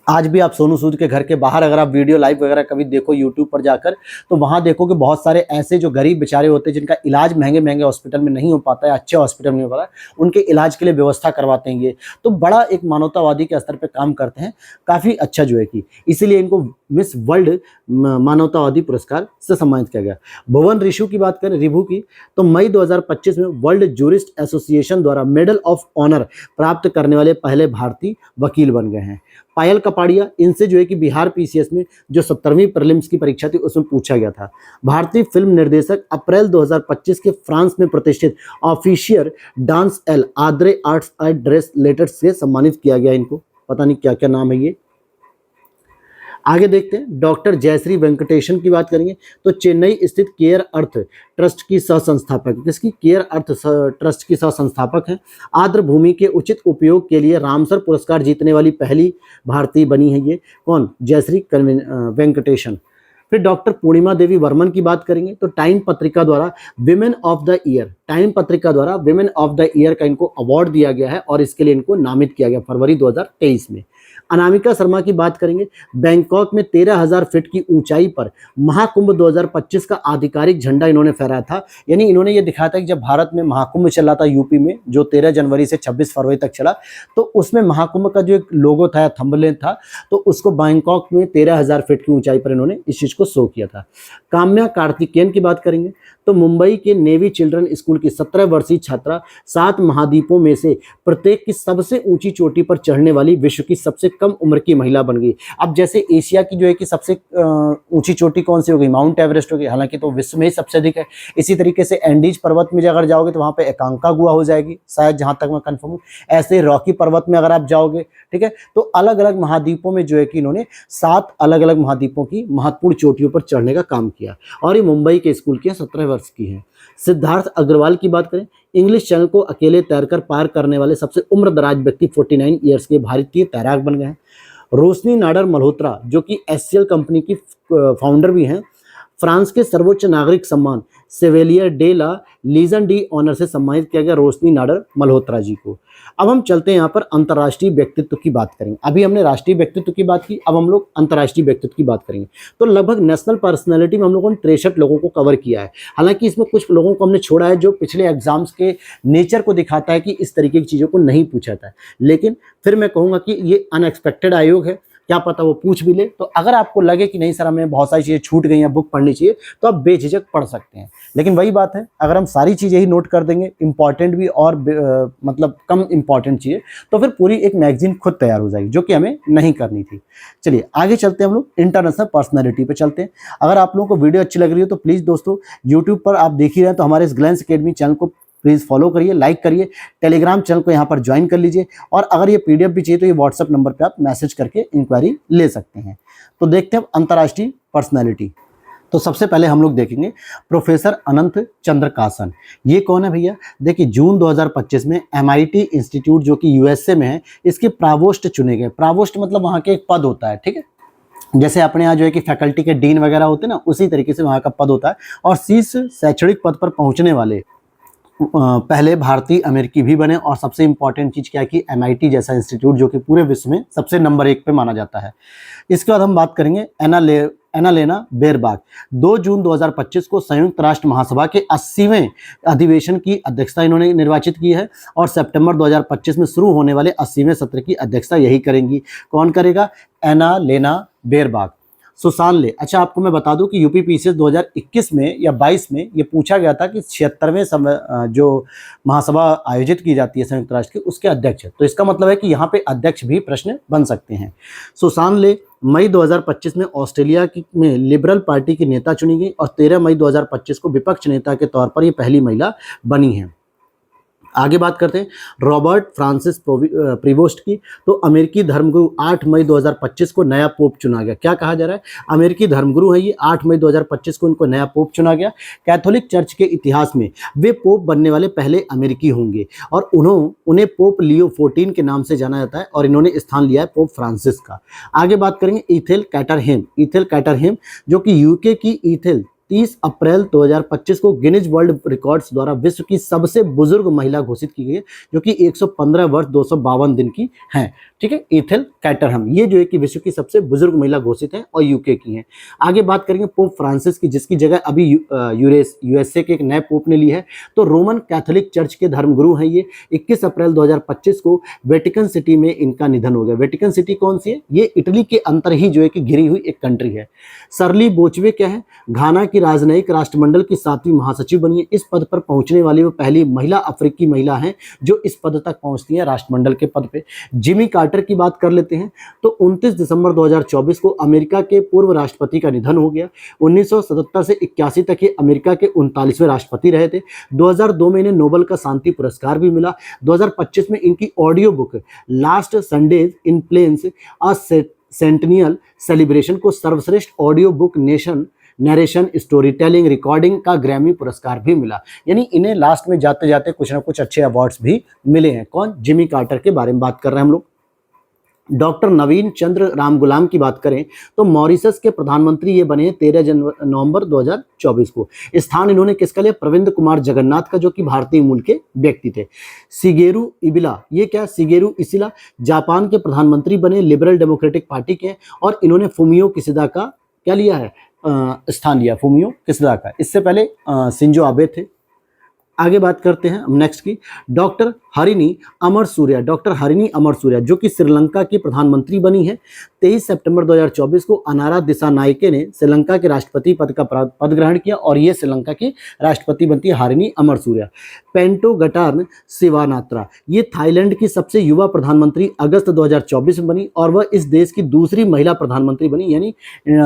आज भी आप सोनू सूद के घर के बाहर अगर आप वीडियो लाइव वगैरह कभी देखो यूट्यूब पर जाकर, तो वहाँ देखो कि बहुत सारे ऐसे जो गरीब बेचारे होते हैं जिनका इलाज महंगे महंगे हॉस्पिटल में नहीं हो पाता है, अच्छे हॉस्पिटल में नहीं हो पाता है, उनके इलाज के लिए व्यवस्था करवाते हैं। ये तो बड़ा एक मानवतावादी के स्तर पर काम करते हैं, काफ़ी अच्छा जो है कि इसीलिए इनको मिस वर्ल्ड मानवतावादी पुरस्कार से सम्मानित किया गया। भुवन ऋषु की बात करें, रिभु की, तो मई 2025 में वर्ल्ड जूरिस्ट एसोसिएशन द्वारा मेडल ऑफ ऑनर प्राप्त करने वाले पहले भारतीय वकील बन गए हैं। पायल कपाड़िया, इनसे जो है कि बिहार पीसीएस में जो 17वीं प्रीलिम्स की परीक्षा थी उसमें पूछा गया था। भारतीय फिल्म निर्देशक, अप्रैल 2025 के फ्रांस में प्रतिष्ठित ऑफिशियर डांस एल आद्रे आर्ट्स एंड ड्रेस लेटर्स से सम्मानित किया गया। इनको पता नहीं क्या क्या नाम है ये। आगे देखते हैं, डॉक्टर जयश्री वेंकटेशन की बात करेंगे तो चेन्नई स्थित केयर अर्थ ट्रस्ट की सह संस्थापक, किसकी, केयर अर्थ ट्रस्ट की सह संस्थापक हैं। आर्द्र भूमि के उचित उपयोग के लिए रामसर पुरस्कार जीतने वाली पहली भारतीय बनी है ये, कौन, जयश्री वेंकटेशन। फिर डॉक्टर पूर्णिमा देवी वर्मन की बात करेंगे तो टाइम पत्रिका द्वारा women of the year, time पत्रिका द्वारा विमेन ऑफ द ईयर का इनको अवार्ड दिया गया है और इसके लिए इनको नामित किया गया फरवरी 2023 में। अनामिका शर्मा की बात करेंगे, बैंकॉक में 13,000 फीट की ऊंचाई पर महाकुंभ 2025 का आधिकारिक झंडा इन्होंने फहराया था। यानी इन्होंने ये दिखाया था कि जब भारत में महाकुंभ चल रहा था यूपी में, जो 13 जनवरी से 26 फरवरी तक चला, तो उसमें महाकुंभ का जो एक लोगो था, थंबनेल था, तो उसको बैंकॉक में 13,000 फीट की ऊंचाई पर इन्होंने इस चीज को शो किया था। काम्या कार्तिकेयन की बात करेंगे तो मुंबई के नेवी चिल्ड्रन स्कूल की 17 वर्षीय छात्रा 7 महाद्वीपों में से प्रत्येक की सबसे ऊंची चोटी पर चढ़ने वाली विश्व की सबसे कम उम्र की महिला बन गई। अब जैसे एशिया की जो है कि सबसे ऊंची चोटी कौन सी हो गई, माउंट एवरेस्ट हो गई, हालांकि तो विश्व में ही सबसे अधिक है। इसी तरीके से एंडीज पर्वत में अगर जाओगे तो वहां पे एकांका गुहा हो जाएगी, शायद जहां तक मैं कंफर्म हूँ। ऐसे रॉकी पर्वत में अगर आप जाओगे, ठीक है, तो अलग अलग महाद्वीपों में जो है कि इन्होंने 7 अलग अलग महाद्वीपों की महत्वपूर्ण चोटियों पर चढ़ने का काम किया और ये मुंबई के स्कूल की 17 वर्ष की है। सिद्धार्थ अग्रवाल की बात करें, इंग्लिश चैनल को अकेले तैरकर पार करने वाले सबसे उम्रदराज व्यक्ति 49 ईयर्स के भारतीय तैराक बन गए हैं। रोशनी नाडर मल्होत्रा जो कि एचसीएल कंपनी की फाउंडर भी हैं, फ्रांस के सर्वोच्च नागरिक सम्मान सेवेलियर डे ला लीजन डी ऑनर से सम्मानित किया गया रोशनी नाडर मल्होत्रा जी को। अब हम चलते हैं यहाँ पर अंतर्राष्ट्रीय व्यक्तित्व की बात करेंगे। अभी हमने राष्ट्रीय व्यक्तित्व की बात की, अब हम लोग अंतर्राष्ट्रीय व्यक्तित्व की बात करेंगे। तो लगभग नेशनल पर्सनैलिटी में हम लोगों ने 63 लोगों को कवर किया है। हालांकि इसमें कुछ लोगों को हमने छोड़ा है जो पिछले एग्जाम्स के नेचर को दिखाता है कि इस तरीके की चीज़ों को नहीं पूछा था, लेकिन फिर मैं कहूँगा कि ये अनएक्सपेक्टेड आयोग है, क्या पता वो पूछ भी ले। तो अगर आपको लगे कि नहीं सर हमें बहुत सारी चीज़ें छूट गई हैं, बुक पढ़नी चाहिए, तो आप बेझिझक पढ़ सकते हैं। लेकिन वही बात है, अगर हम सारी चीज़ें ही नोट कर देंगे, इंपॉर्टेंट भी और मतलब कम इंपॉर्टेंट चीज़ें, तो फिर पूरी एक मैगजीन खुद तैयार हो जाएगी, जो कि हमें नहीं करनी थी। चलिए आगे चलते हैं, हम लोग इंटरनेशनल पर्सनैलिटी पे चलते हैं। अगर आप लोगों को वीडियो अच्छी लग रही है तो प्लीज़ दोस्तों यूट्यूब पर आप देख ही रहे हैं तो हमारे इस ग्लैंस अकेडमी चैनल को प्लीज़ फॉलो करिए, लाइक करिए, टेलीग्राम चैनल को यहाँ पर ज्वाइन कर लीजिए और अगर ये पीडीएफ भी चाहिए तो ये व्हाट्सएप नंबर पे आप मैसेज करके इंक्वायरी ले सकते हैं। तो देखते हैं अंतर्राष्ट्रीय पर्सनैलिटी। तो सबसे पहले हम लोग देखेंगे प्रोफेसर अनंत चंद्रकासन। ये कौन है भैया? देखिए जून 2025 में MIT इंस्टीट्यूट जो कि यूएसए में है, इसके प्रावोस्ट चुने गए। प्रावोस्ट मतलब वहाँ के एक पद होता है, ठीक है, जैसे अपने यहाँ जो है कि फैकल्टी के डीन वगैरह होते हैं ना, उसी तरीके से वहाँ का पद होता है। और शीर्ष शैक्षणिक पद पर पहुँचने वाले पहले भारतीय अमेरिकी भी बने। और सबसे इंपॉर्टेंट चीज़ क्या है कि MIT जैसा इंस्टीट्यूट जो कि पूरे विश्व में सबसे नंबर 1 पे माना जाता है। इसके बाद हम बात करेंगे एनालेना बेयरबाख। 2 जून 2025 को संयुक्त राष्ट्र महासभा के 80वें अधिवेशन की अध्यक्षता इन्होंने निर्वाचित की है और सितंबर 2025 में शुरू होने वाले 80वें सत्र की अध्यक्षता यही करेंगी। कौन करेगा? एनालेना बेयरबाख। सुशांत ले। अच्छा आपको मैं बता दूं कि यूपीपीसीएस 2021 में या 22 में ये पूछा गया था कि 76वें जो महासभा आयोजित की जाती है संयुक्त राष्ट्र की, उसके अध्यक्ष है। तो इसका मतलब है कि यहाँ पे अध्यक्ष भी प्रश्न बन सकते हैं। सुशांत ले मई 2025 में ऑस्ट्रेलिया में लिबरल पार्टी की नेता चुनी गई और 13 मई 2025 को विपक्ष नेता के तौर पर ये पहली महिला बनी है। आगे बात करते हैं रॉबर्ट फ्रांसिस प्रीवोस्ट की। तो अमेरिकी धर्मगुरु 8 मई 2025 को नया पोप चुना गया। क्या कहा जा रहा है? अमेरिकी धर्मगुरु है ये, 8 मई 2025 को इनको नया पोप चुना गया। कैथोलिक चर्च के इतिहास में वे पोप बनने वाले पहले अमेरिकी होंगे और उन्हें पोप लियो 14 के नाम से जाना जाता है और इन्होंने स्थान लिया है पोप फ्रांसिस का। आगे बात करेंगे इथेल कैटरहेम जो कि यूके की इथेल 30 अप्रैल 2025 को गिनीज वर्ल्ड रिकॉर्ड्स द्वारा विश्व की सबसे बुजुर्ग महिला घोषित की गई है, जो कि 115 वर्ष 252 दिन की हैं। ठीक है, इथेल कैटरहम ये जो है कि विश्व की सबसे बुजुर्ग महिला घोषित है और यूके की हैं। आगे बात करेंगे पोप फ्रांसिस की, जिसकी जगह अभी यूएसए के एक नए पोप ने ली है। तो रोमन कैथोलिक चर्च के धर्मगुरु हैं ये। 21 अप्रैल 2025 को वेटिकन सिटी में इनका निधन हो गया। वेटिकन सिटी कौन सी है? ये इटली के अंतर ही जो है कि घिरी हुई एक कंट्री है। सरली बोचवे क्या है? घाना की राजनयिक राष्ट्रमंडल की 7वीं महासचिव बनी है। इस पद पर पहुंचने वाली वो पहली महिला अफ्रीकी महिला हैं जो इस पद तक पहुंचती है राष्ट्रमंडल के पद पे। जिमी कार्टर की बात कर लेते हैं तो 29 दिसंबर 2024 को अमेरिका के पूर्व राष्ट्रपति का निधन हो गया। 1977 से 81 तक ये अमेरिका के 39वें राष्ट्रपति रहे थे। 2002 में इन्हें नोबेल का शांति पुरस्कार भी मिला। 2025 में इनकी audio book Last Sundays in Plains Centennial Celebration को सर्वश्रेष्ठ audio book narration story telling recording का ग्रैमी पुरस्कार भी मिला। यानी इन्हें लास्ट में जाते जाते कुछ ना कुछ अच्छे अवार्ड्स भी मिले हैं। कौन? जिमी कार्टर के बारे में बात कर रहे हैं हम लोग। डॉक्टर नवीन चंद्र राम गुलाम की बात करें तो मॉरिशस के प्रधानमंत्री ये बने 13 नवंबर 2024 को। स्थान इन्होंने किसका लिया? प्रविंद कुमार जगन्नाथ का, जो कि भारतीय मूल के व्यक्ति थे। शिगेरू इबिला, ये क्या? शिगेरू इसिला जापान के प्रधानमंत्री बने, लिबरल डेमोक्रेटिक पार्टी के, और इन्होंने फुमियो किसिदा का क्या लिया है? स्थान लिया, फुमियो किसिदा का। इससे पहले शिंजो आबे थे। आगे बात करते हैं हम नेक्स्ट की। डॉक्टर हरिनी अमर सूर्या, डॉक्टर हरिनी अमर सूर्या जो कि श्रीलंका की प्रधानमंत्री बनी है। 23 सितंबर 2024 को अनारा दिसानायके ने श्रीलंका के राष्ट्रपति पद का पद ग्रहण किया और ये श्रीलंका की राष्ट्रपति बनती है हरिनी अमर सूर्या। पेंटो गटार्न शिवानात्रा, ये थाईलैंड की सबसे युवा प्रधानमंत्री अगस्त 2024 में बनी और वह इस देश की दूसरी महिला प्रधानमंत्री बनी, यानी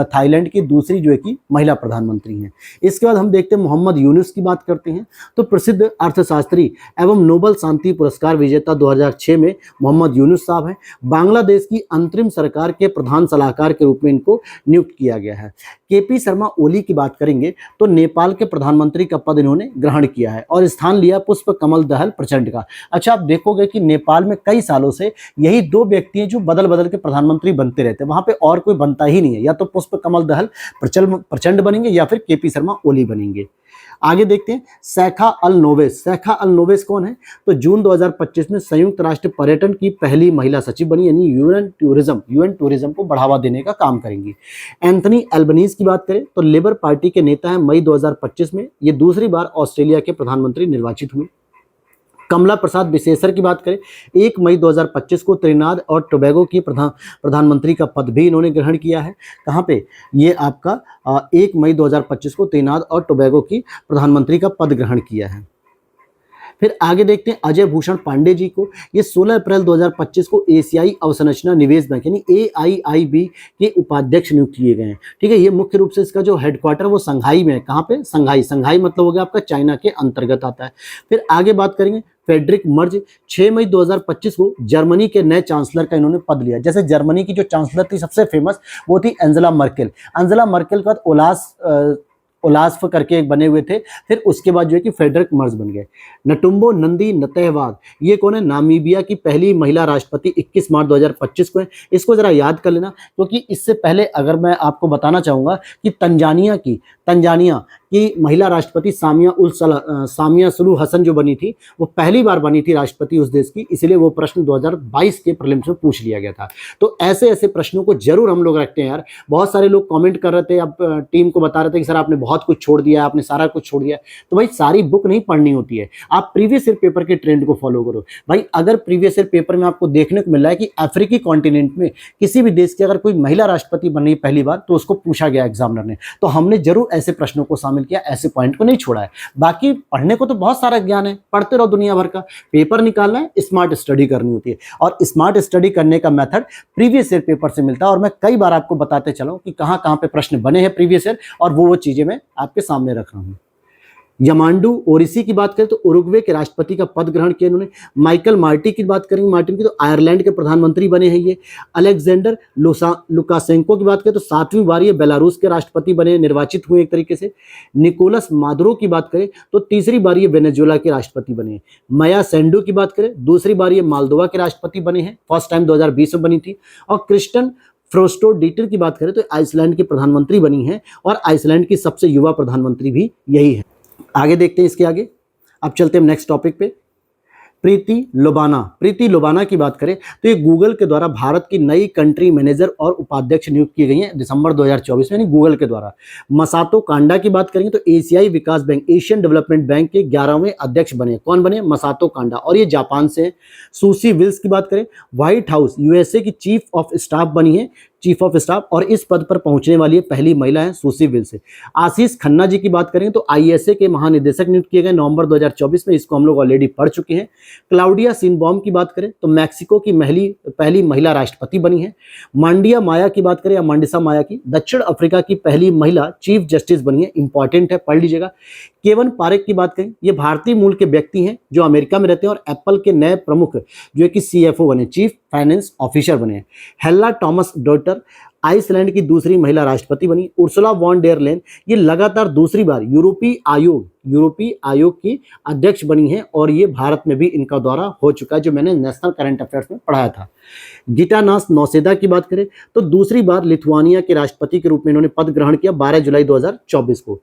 थाईलैंड की दूसरी जो है कि महिला प्रधानमंत्री हैं। इसके बाद हम देखते हैं मोहम्मद यूनुस की बात करते हैं। तो प्रसिद्ध अर्थशास्त्री एवं नोबल शांति पुरस्कार विजेता 2006 में मोहम्मद यूनुस साहब हैं। बांग्लादेश की अंतरिम सरकार के प्रधान सलाहकार के रूप में इनको नियुक्त किया गया है। केपी शर्मा ओली की बात करेंगे तो नेपाल के प्रधानमंत्री का पद इन्होंने ग्रहण किया है और स्थान लिया पुष्प कमल दहल प्रचंड का। अच्छा, आप देखोगे कि नेपाल में कई सालों से यही दो व्यक्ति हैं जो बदल बदल के प्रधानमंत्री बनते रहते हैं, वहां पे और कोई बनता ही नहीं है। या तो पुष्प कमल दहल प्रचंड बनेंगे या फिर केपी शर्मा ओली बनेंगे। आगे देखते हैं सैखा अल नोवेस। सैखा अल नोवेस कौन है? तो जून 2025 में संयुक्त राष्ट्र पर्यटन की पहली महिला सचिव बनी, यानी यूएन टूरिज्म को बढ़ावा देने का काम करेंगी। एंथनी एल्बनीज की बात करें तो लेबर पार्टी के नेता हैं। मई 2025 में ये दूसरी बार ऑस्ट्रेलिया के प्रधानमंत्री निर्वाचित हुए। कमला प्रसाद विशेषर की बात करें 1 मई 2025 को त्रिनाद और टोबैगो की प्रधानमंत्री का पद भी इन्होंने ग्रहण किया है। कहाँ पे? ये आपका 1 मई 2025 को त्रिनाद और टोबैगो की प्रधानमंत्री का पद ग्रहण किया है। फिर आगे देखते हैं अजय भूषण पांडे जी को। ये 16 अप्रैल 2025 को एशियाई अवसंरचना निवेश बैंक यानी AIIB के उपाध्यक्ष नियुक्त किए गए हैं। ठीक है, ये मुख्य रूप से इसका जो हेडक्वार्टर वो संघाई में है। कहाँ पे? संघाई मतलब हो गया आपका चाइना के अंतर्गत आता है। फिर आगे बात करेंगे फ्रेडरिक मर्ज। 6 मई 2025 को जर्मनी के नए चांसलर का इन्होंने पद लिया। जैसे जर्मनी की जो चांसलर थी सबसे फेमस वो थी एंजेला मर्केल के बाद ओलास्फ करके एक बने हुए थे। फिर उसके बाद जो है कि फ्रेडरिक मर्ज बन गए। नटुम्बो नंदी नतहवाग, ये कौन है? नामीबिया की पहली महिला राष्ट्रपति 21 मार्च 2025 को है। इसको जरा याद कर लेना, क्योंकि इससे पहले अगर मैं आपको बताना चाहूंगा कि तंजानिया की महिला राष्ट्रपति सामिया सुलू हसन जो बनी थी वो पहली बार बनी थी राष्ट्रपति उस देश की, इसलिए वो प्रश्न 2022 के प्रीलिम्स में पूछ लिया गया था। तो ऐसे ऐसे प्रश्नों को जरूर हम लोग रखते हैं यार। बहुत सारे लोग कमेंट कर रहे थे, अब टीम को बता रहे थे कि सर आपने बहुत कुछ छोड़ दिया, आपने सारा कुछ छोड़ दिया। तो भाई सारी बुक नहीं पढ़नी होती है, आप प्रीवियस ईयर पेपर के ट्रेंड को फॉलो करो। भाई अगर प्रीवियस ईयर पेपर में आपको देखने को मिल रहा है कि अफ्रीकी कॉन्टिनेंट में किसी भी देश की अगर कोई महिला राष्ट्रपति बन रही पहली बार तो उसको पूछा गया एग्जामिनर ने, तो हमने जरूर ऐसे प्रश्नों को शामिल किया, ऐसे पॉइंट को नहीं छोड़ा है। बाकी पढ़ने को तो बहुत सारा ज्ञान है, पढ़ते रहो दुनिया भर का। पेपर निकालना है, स्मार्ट स्टडी करनी होती है और स्मार्ट स्टडी करने का मेथड प्रीवियस ईयर पेपर से मिलता है। और मैं कई बार आपको बताते चला हूं कि कहां कहां पे प्रश्न बने हैं प्रीवियस ईयर, और वो चीजें मैं आपके सामने रख रहा हूं। यमांडू ओरिसी की बात करें तो उरुग्वे के राष्ट्रपति का पद ग्रहण किया इन्होंने। माइकल मार्टिन की बात करेंगे तो आयरलैंड के प्रधानमंत्री बने हैं ये। अलेक्जेंडर लुकाशेंको की बात करें तो 7वीं बार ये बेलारूस के राष्ट्रपति बने, निर्वाचित हुए एक तरीके से। निकोलस मादुरो की बात करें तो तीसरी बार ये वेनेजुएला के राष्ट्रपति बने हैं। माया सेंडू की बात करें दूसरी बार ये मालदोवा के राष्ट्रपति बने हैं, फर्स्ट टाइम 2020 में बनी थी। और क्रिस्टन फ्रोस्टोडीटर की बात करें तो आइसलैंड की प्रधानमंत्री बनी है और आइसलैंड की सबसे युवा प्रधानमंत्री भी यही है। आगे देखते हैं इसके आगे। अब चलते हैं नेक्स्ट टॉपिक पे। प्रीति लोबाना की बात करें तो ये गूगल के द्वारा भारत की नई कंट्री मैनेजर और उपाध्यक्ष नियुक्त की गई हैं दिसंबर 2024 में, यानी गूगल के द्वारा। मसातो कांडा की बात करेंगे तो एशियाई विकास बैंक, एशियन डेवलपमेंट बैंक के 11वें अध्यक्ष बने। कौन बने? मसातो कांडा, और ये जापान से हैं। सुसी विल्स की बात करें व्हाइट हाउस यूएसए की चीफ ऑफ स्टाफ बनी है, और इस पद पर पहुंचने वाली पहली महिला है सुसी विल्स। आशीष खन्ना जी की बात करें तो आईएसए के महानिदेशक नियुक्त किए गए नवंबर 2024 में, इसको हम लोग ऑलरेडी पढ़ चुके हैं। क्लाउडिया सिनबॉम की बात करें तो मैक्सिको की पहली महिला राष्ट्रपति बनी है। मांडिसा माया की दक्षिण अफ्रीका की पहली महिला चीफ जस्टिस बनी है, इंपॉर्टेंट है, पढ़ लीजिएगा। केवन पारेख की बात करें, ये भारतीय मूल के व्यक्ति हैं जो अमेरिका में रहते हैं और एप्पल के नए प्रमुख जो है कि CFO बने, चीफ फाइनेंस ऑफिसर बने हैं। हेला टॉमस डॉटर आइसलैंड की दूसरी महिला राष्ट्रपति बनी। उर्सुला वॉन डेर लेन ये लगातार दूसरी बार यूरोपीय आयोग की अध्यक्ष बनी हैं और ये भारत में भी इनका दौरा हो चुका है, जो मैंने नेशनल करंट अफेयर्स में पढ़ाया था। गीतानास नौसेदा की बात करें तो दूसरी बार लिथुआनिया के राष्ट्रपति के रूप में इन्होंने पद ग्रहण किया 12 जुलाई 2024 को।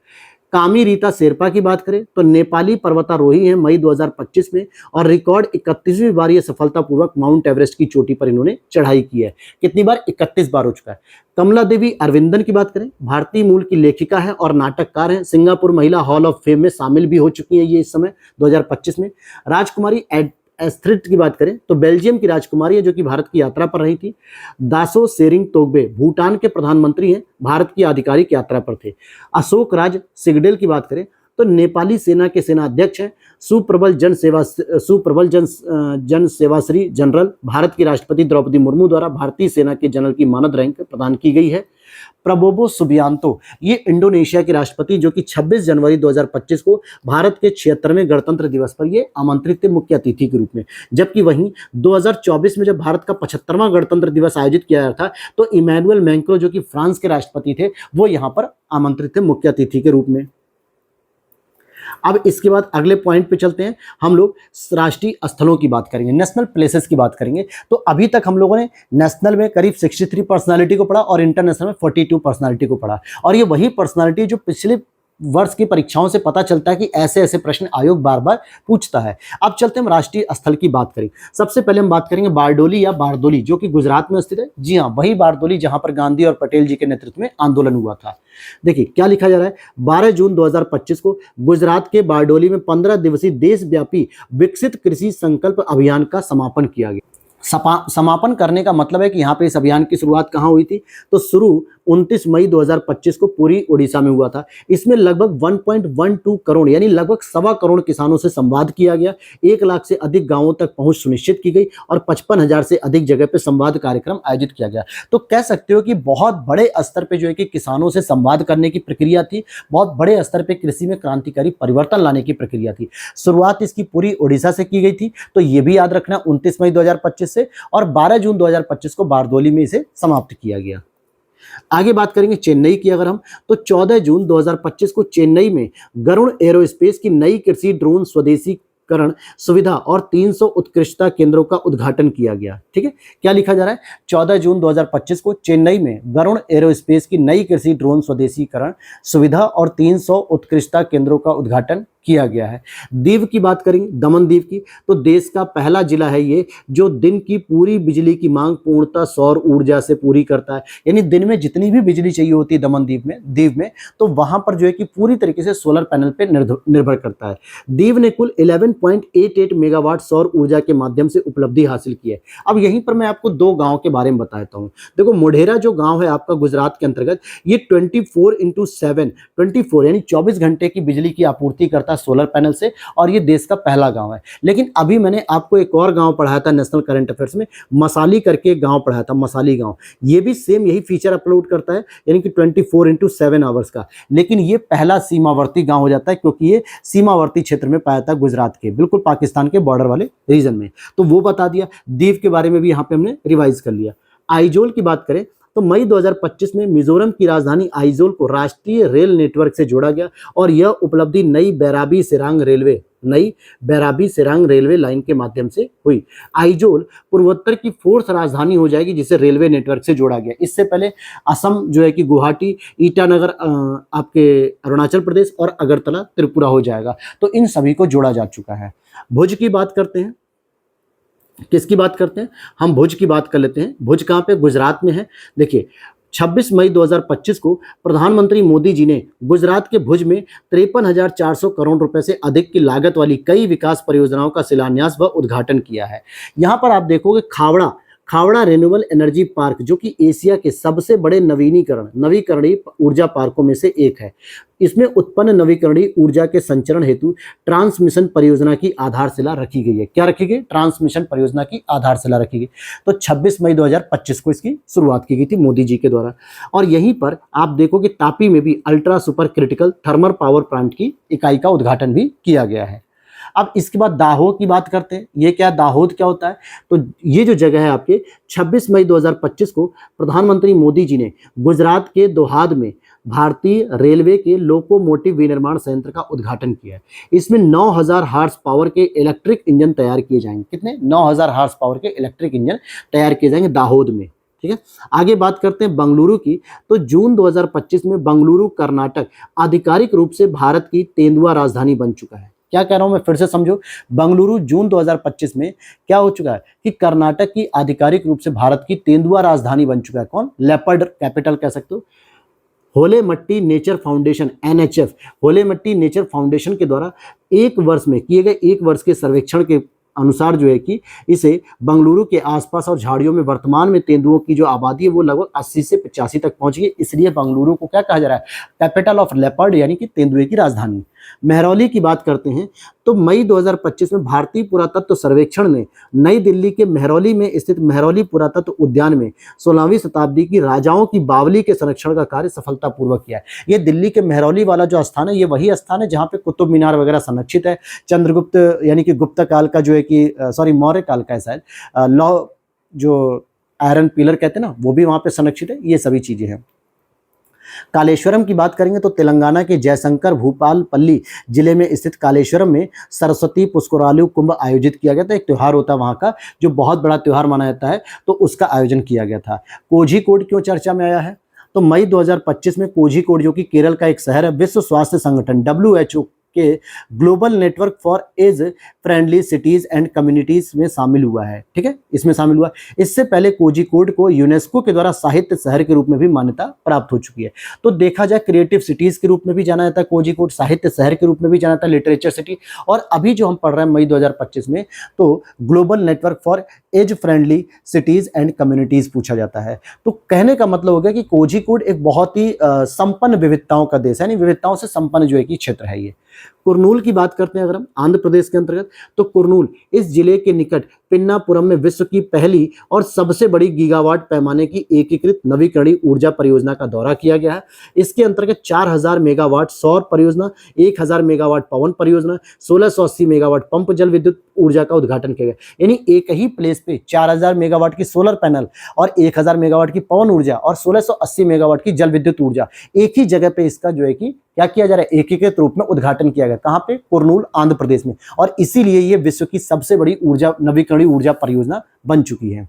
कामी रीता शेरपा की बात करें तो नेपाली पर्वतारोही हैं मई 2025 में, और रिकॉर्ड 31वीं बार ये सफलतापूर्वक माउंट एवरेस्ट की चोटी पर इन्होंने चढ़ाई की है। कितनी बार? 31 बार हो चुका है। कमला देवी अरविंदन की बात करें, भारतीय मूल की लेखिका है और नाटककार हैं, सिंगापुर महिला हॉल ऑफ फेम में शामिल भी हो चुकी हैं ये इस समय 2025 में। राजकुमारी एस्थ्रिट की बात करें तो बेल्जियम की राजकुमारी है जो कि भारत की यात्रा पर रही थी। दासो सेरिंग तोग्बे भूटान के प्रधानमंत्री हैं, भारत की आधिकारिक यात्रा पर थे। अशोक राज सिगडेल की बात करें तो नेपाली सेना के सेना अध्यक्ष हैं। सुप्रबल जन सेवाश्री जनरल भारत की राष्ट्रपति द्रौपदी मुर्मू द्वारा भारतीय सेना के जनरल की मानद रैंक प्रदान की गई है। प्रबोवो सुबियांतो ये इंडोनेशिया के राष्ट्रपति जो कि 26 जनवरी 2025 को भारत के 76वें गणतंत्र दिवस पर ये आमंत्रित थे मुख्य अतिथि के रूप में। जबकि वहीं 2024 में जब भारत का 75वां गणतंत्र दिवस आयोजित किया गया था तो इमैनुअल मैक्रों जो कि फ्रांस के राष्ट्रपति थे वो यहाँ पर आमंत्रित थे मुख्य अतिथि के रूप में। अब इसके बाद अगले पॉइंट पे चलते हैं, हम लोग राष्ट्रीय स्थलों की बात करेंगे, नेशनल प्लेसेस की बात करेंगे। तो अभी तक हम लोगों ने नेशनल में करीब 63 पर्सनालिटी को पढ़ा और इंटरनेशनल में 42 पर्सनालिटी को पढ़ा, और ये वही पर्सनालिटी जो पिछले वर्ष की परीक्षाओं से पता चलता है कि ऐसे ऐसे प्रश्न आयोग बार बार पूछता है। अब चलते हैं हम राष्ट्रीय स्थल की बात करें। सबसे पहले हम बात करेंगे बारडोली या बारदोली जो कि गुजरात में स्थित है। जी हाँ, वही बारदोली जहां पर गांधी और पटेल जी के नेतृत्व में आंदोलन हुआ था। देखिए क्या लिखा जा रहा है, 12 जून 2025 को गुजरात के बारडोली में 15 दिवसीय देशव्यापी विकसित कृषि संकल्प अभियान का समापन किया गया। समापन करने का मतलब है कि यहाँ पे इस अभियान की शुरुआत कहाँ हुई थी, तो शुरू 29 मई 2025 को पूरी ओडिशा में हुआ था। इसमें लगभग 1.12 करोड़ यानी लगभग 1.25 करोड़ किसानों से संवाद किया गया, 1 लाख से अधिक गांवों तक पहुंच सुनिश्चित की गई और 55,000 से अधिक जगह पे संवाद कार्यक्रम आयोजित किया गया। तो कह सकते हो कि बहुत बड़े स्तर पे जो है कि किसानों से संवाद करने की प्रक्रिया थी, बहुत बड़े स्तर पे कृषि में क्रांतिकारी परिवर्तन लाने की प्रक्रिया थी। शुरुआत इसकी पूरी ओडिशा से की गई थी, तो ये भी याद रखना 29 मई 2025 से, और 12 जून 2025 को बारदोली में इसे समाप्त किया गया। आगे बात करेंगे चेन्नई की अगर हम, तो 14 जून 2025 को चेन्नई में गरुड़ एरोस्पेस की नई कृषि ड्रोन स्वदेशीकरण सुविधा और 300 उत्कृष्टता केंद्रों का उद्घाटन किया गया। ठीक है, क्या लिखा जा रहा है, 14 जून 2025 को चेन्नई में गरुड़ एरोस्पेस की नई कृषि ड्रोन स्वदेशीकरण सुविधा और 300 उत्कृष्टता केंद्रों का उद्घाटन किया गया है। दीव की बात करेंगे, दमन दीव की, तो देश का पहला जिला है ये जो दिन की पूरी बिजली की मांग पूर्णतः सौर ऊर्जा से पूरी करता है। यानी दिन में जितनी भी बिजली चाहिए होती है दमन दीव में तो वहां पर जो है कि पूरी तरीके से सोलर पैनल पे निर्भर करता है। दीव ने कुल 11.88 मेगावाट सौर ऊर्जा के माध्यम से उपलब्धि हासिल की है। अब यहीं पर मैं आपको 2 गांव के बारे में बताता हूँ। देखो मोढेरा जो गाँव है आपका गुजरात के अंतर्गत, ये 24 यानी 24 घंटे की बिजली की आपूर्ति करता है सोलर पैनल से, और ये देश का पहला गांव है। लेकिन अभी मैंने आपको एक और गांव पढ़ाया था नेशनल करंट अफेयर्स में, मसाली करके एक गांव पढ़ाया था, मसाली गांव, ये भी सेम यही फीचर अपलोड करता है, यानी कि 24/7 आवर्स का। लेकिन ये पहला सीमावर्ती गांव हो जाता है क्योंकि ये सीमावर्ती क्षेत्र में पाया था गुजरात के, बिल्कुल पाकिस्तान के बॉर्डर वाले रीजन में। तो वो बता दिया। दीव के बारे में भी यहाँ पे हमने रिवाइज कर लिया। आइजोल की बात करें तो मई 2025 में मिजोरम की राजधानी आइजोल को राष्ट्रीय रेल नेटवर्क से जोड़ा गया, और यह उपलब्धि नई बैराबी सिरांग रेलवे लाइन के माध्यम से हुई। आइजोल पूर्वोत्तर की 4th राजधानी हो जाएगी जिसे रेलवे नेटवर्क से जोड़ा गया। इससे पहले असम जो है कि गुवाहाटी, ईटानगर आपके अरुणाचल प्रदेश और अगरतला त्रिपुरा हो जाएगा। तो इन सभी को जोड़ा जा चुका है। भुज की बात करते हैं, किसकी बात करते हैं, हम भुज की बात कर लेते हैं। भुज कहाँ पे, गुजरात में है। देखिए 26 मई 2025 को प्रधानमंत्री मोदी जी ने गुजरात के भुज में 53,400 करोड़ रुपए से अधिक की लागत वाली कई विकास परियोजनाओं का शिलान्यास व उद्घाटन किया है। यहाँ पर आप देखोगे खावड़ा रिन्यूएबल एनर्जी पार्क जो कि एशिया के सबसे बड़े नवीकरणीय ऊर्जा पार्कों में से एक है। इसमें उत्पन्न नवीकरणीय ऊर्जा के संचरण हेतु ट्रांसमिशन परियोजना की आधारशिला रखी गई है। क्या रखी गई, ट्रांसमिशन परियोजना की आधारशिला रखी गई। तो 26 मई 2025 को इसकी शुरुआत की गई थी मोदी जी के द्वारा। और यहीं पर आप देखो कि तापी में भी ultra super critical thermal power plant की इकाई का उद्घाटन भी किया गया है। अब इसके बाद दाहोद की बात करते हैं। ये क्या, दाहोद क्या होता है? तो ये जो जगह है आपके 26 मई 2025 को प्रधानमंत्री मोदी जी ने गुजरात के दोहाद में भारतीय रेलवे के लोकोमोटिव विनिर्माण संयंत्र का उद्घाटन किया है। इसमें 9000 हार्स पावर के इलेक्ट्रिक इंजन तैयार किए जाएंगे। कितने? 9000 हार्स पावर के इलेक्ट्रिक इंजन तैयार किए जाएंगे दाहोद में। ठीक है, आगे बात करते हैं बंगलुरु की। तो जून 2025 में बंगलुरु कर्नाटक आधिकारिक रूप से भारत की तेंदुआ राजधानी बन चुका है। क्या कह रहा हूं मैं, फिर से समझो। बंगलुरु जून 2025 में क्या हो चुका है कि कर्नाटक की आधिकारिक रूप से भारत की तेंदुआ राजधानी बन चुका है। कौन? लेपर्ड कैपिटल कह सकते हो। होलेमट्टी नेचर फाउंडेशन, एनएचएफ, होलेमट्टी नेचर फाउंडेशन के द्वारा एक वर्ष में किए गए एक वर्ष के सर्वेक्षण के अनुसार जो है कि इसे बंगलुरु के आसपास और झाड़ियों में वर्तमान में तेंदुओं की जो आबादी है वो लगभग 80 से 85 तक पहुंच गई। इसलिए बंगलुरु को क्या कहा जा रहा है? कैपिटल ऑफ लेपर्ड, यानी कि तेंदुए की राजधानी। महरौली की बात करते हैं तो मई 2025 में भारतीय पुरातत्व सर्वेक्षण ने नई दिल्ली के महरौली में स्थित महरौली पुरातत्व उद्यान में 16वीं शताब्दी की राजाओं की बावली के संरक्षण का कार्य सफलतापूर्वक किया है। ये दिल्ली के महरौली वाला जो स्थान है, ये वही स्थान है जहां पे कुतुब मीनार वगैरह संरक्षित है। चंद्रगुप्त यानी कि गुप्त काल का जो है कि मौर्य काल का है शायद, लौ जो आयरन पिलर कहते हैं ना, वो भी वहां पे संरक्षित है। ये सभी चीजें हैं। कालेश्वरम की बात करेंगे तो तेलंगाना के जयशंकर भूपालपल्ली जिले में स्थित कालेश्वरम में सरस्वती पुष्करालु कुंभ आयोजित किया गया था। एक त्यौहार होता है वहां का, जो बहुत बड़ा त्यौहार माना जाता है, तो उसका आयोजन किया गया था। कोझिकोड क्यों चर्चा में आया है? तो मई 2025 में कोझिकोड, जो कि केरल का एक शहर है, विश्व स्वास्थ्य संगठन WHO के Global Network for Age Friendly Cities and Communities में शामिल हुआ है। ठीक है, इसमें शामिल हुआ। इससे पहले कोझिकोड को यूनेस्को के द्वारा साहित्य शहर के रूप में भी मान्यता प्राप्त हो चुकी है। तो देखा जाए क्रिएटिव सिटीज के रूप में भी जाना जाता है कोझिकोड, साहित्य शहर के रूप में भी जाना जाता है, लिटरेचर सिटी। और अभी जो हम पढ़ रहे हैं मई 2025 में, तो Global Network for Age Friendly Cities and Communities पूछा जाता है। तो कहने का मतलब हो गया कि कोझिकोड एक बहुत ही संपन्न विविधताओं का देश है, यानी विविधताओं से संपन्न जो है कि क्षेत्र है ये। कुरनूल की बात करते हैं अगर हम आंध्र प्रदेश के अंतर्गत, तो कुरनूल इस जिले के निकट पिन्नापुरम में विश्व की पहली और सबसे बड़ी गीगावाट पैमाने की एकीकृत नवीकरणीय ऊर्जा परियोजना का दौरा किया गया है। इसके अंतर्गत 4000 मेगावाट सौर परियोजना, 1000 मेगावाट पवन परियोजना, 1680 मेगावाट पंप जल विद्युत ऊर्जा का उद्घाटन किया गया। यानी एक ही प्लेस पे 4000 मेगावाट की सोलर पैनल और 1000 मेगावाट की पवन ऊर्जा और 1680 मेगावाट की जल विद्युत ऊर्जा, एक ही जगह पे इसका जो है कि क्या किया जा रहा है, एकीकृत रूप में उद्घाटन किया गया। कहां पे? कुरनूल, आंध्र प्रदेश में। और इसीलिए ये विश्व की सबसे बड़ी ऊर्जा नवीकरणीय ऊर्जा परियोजना बन चुकी है।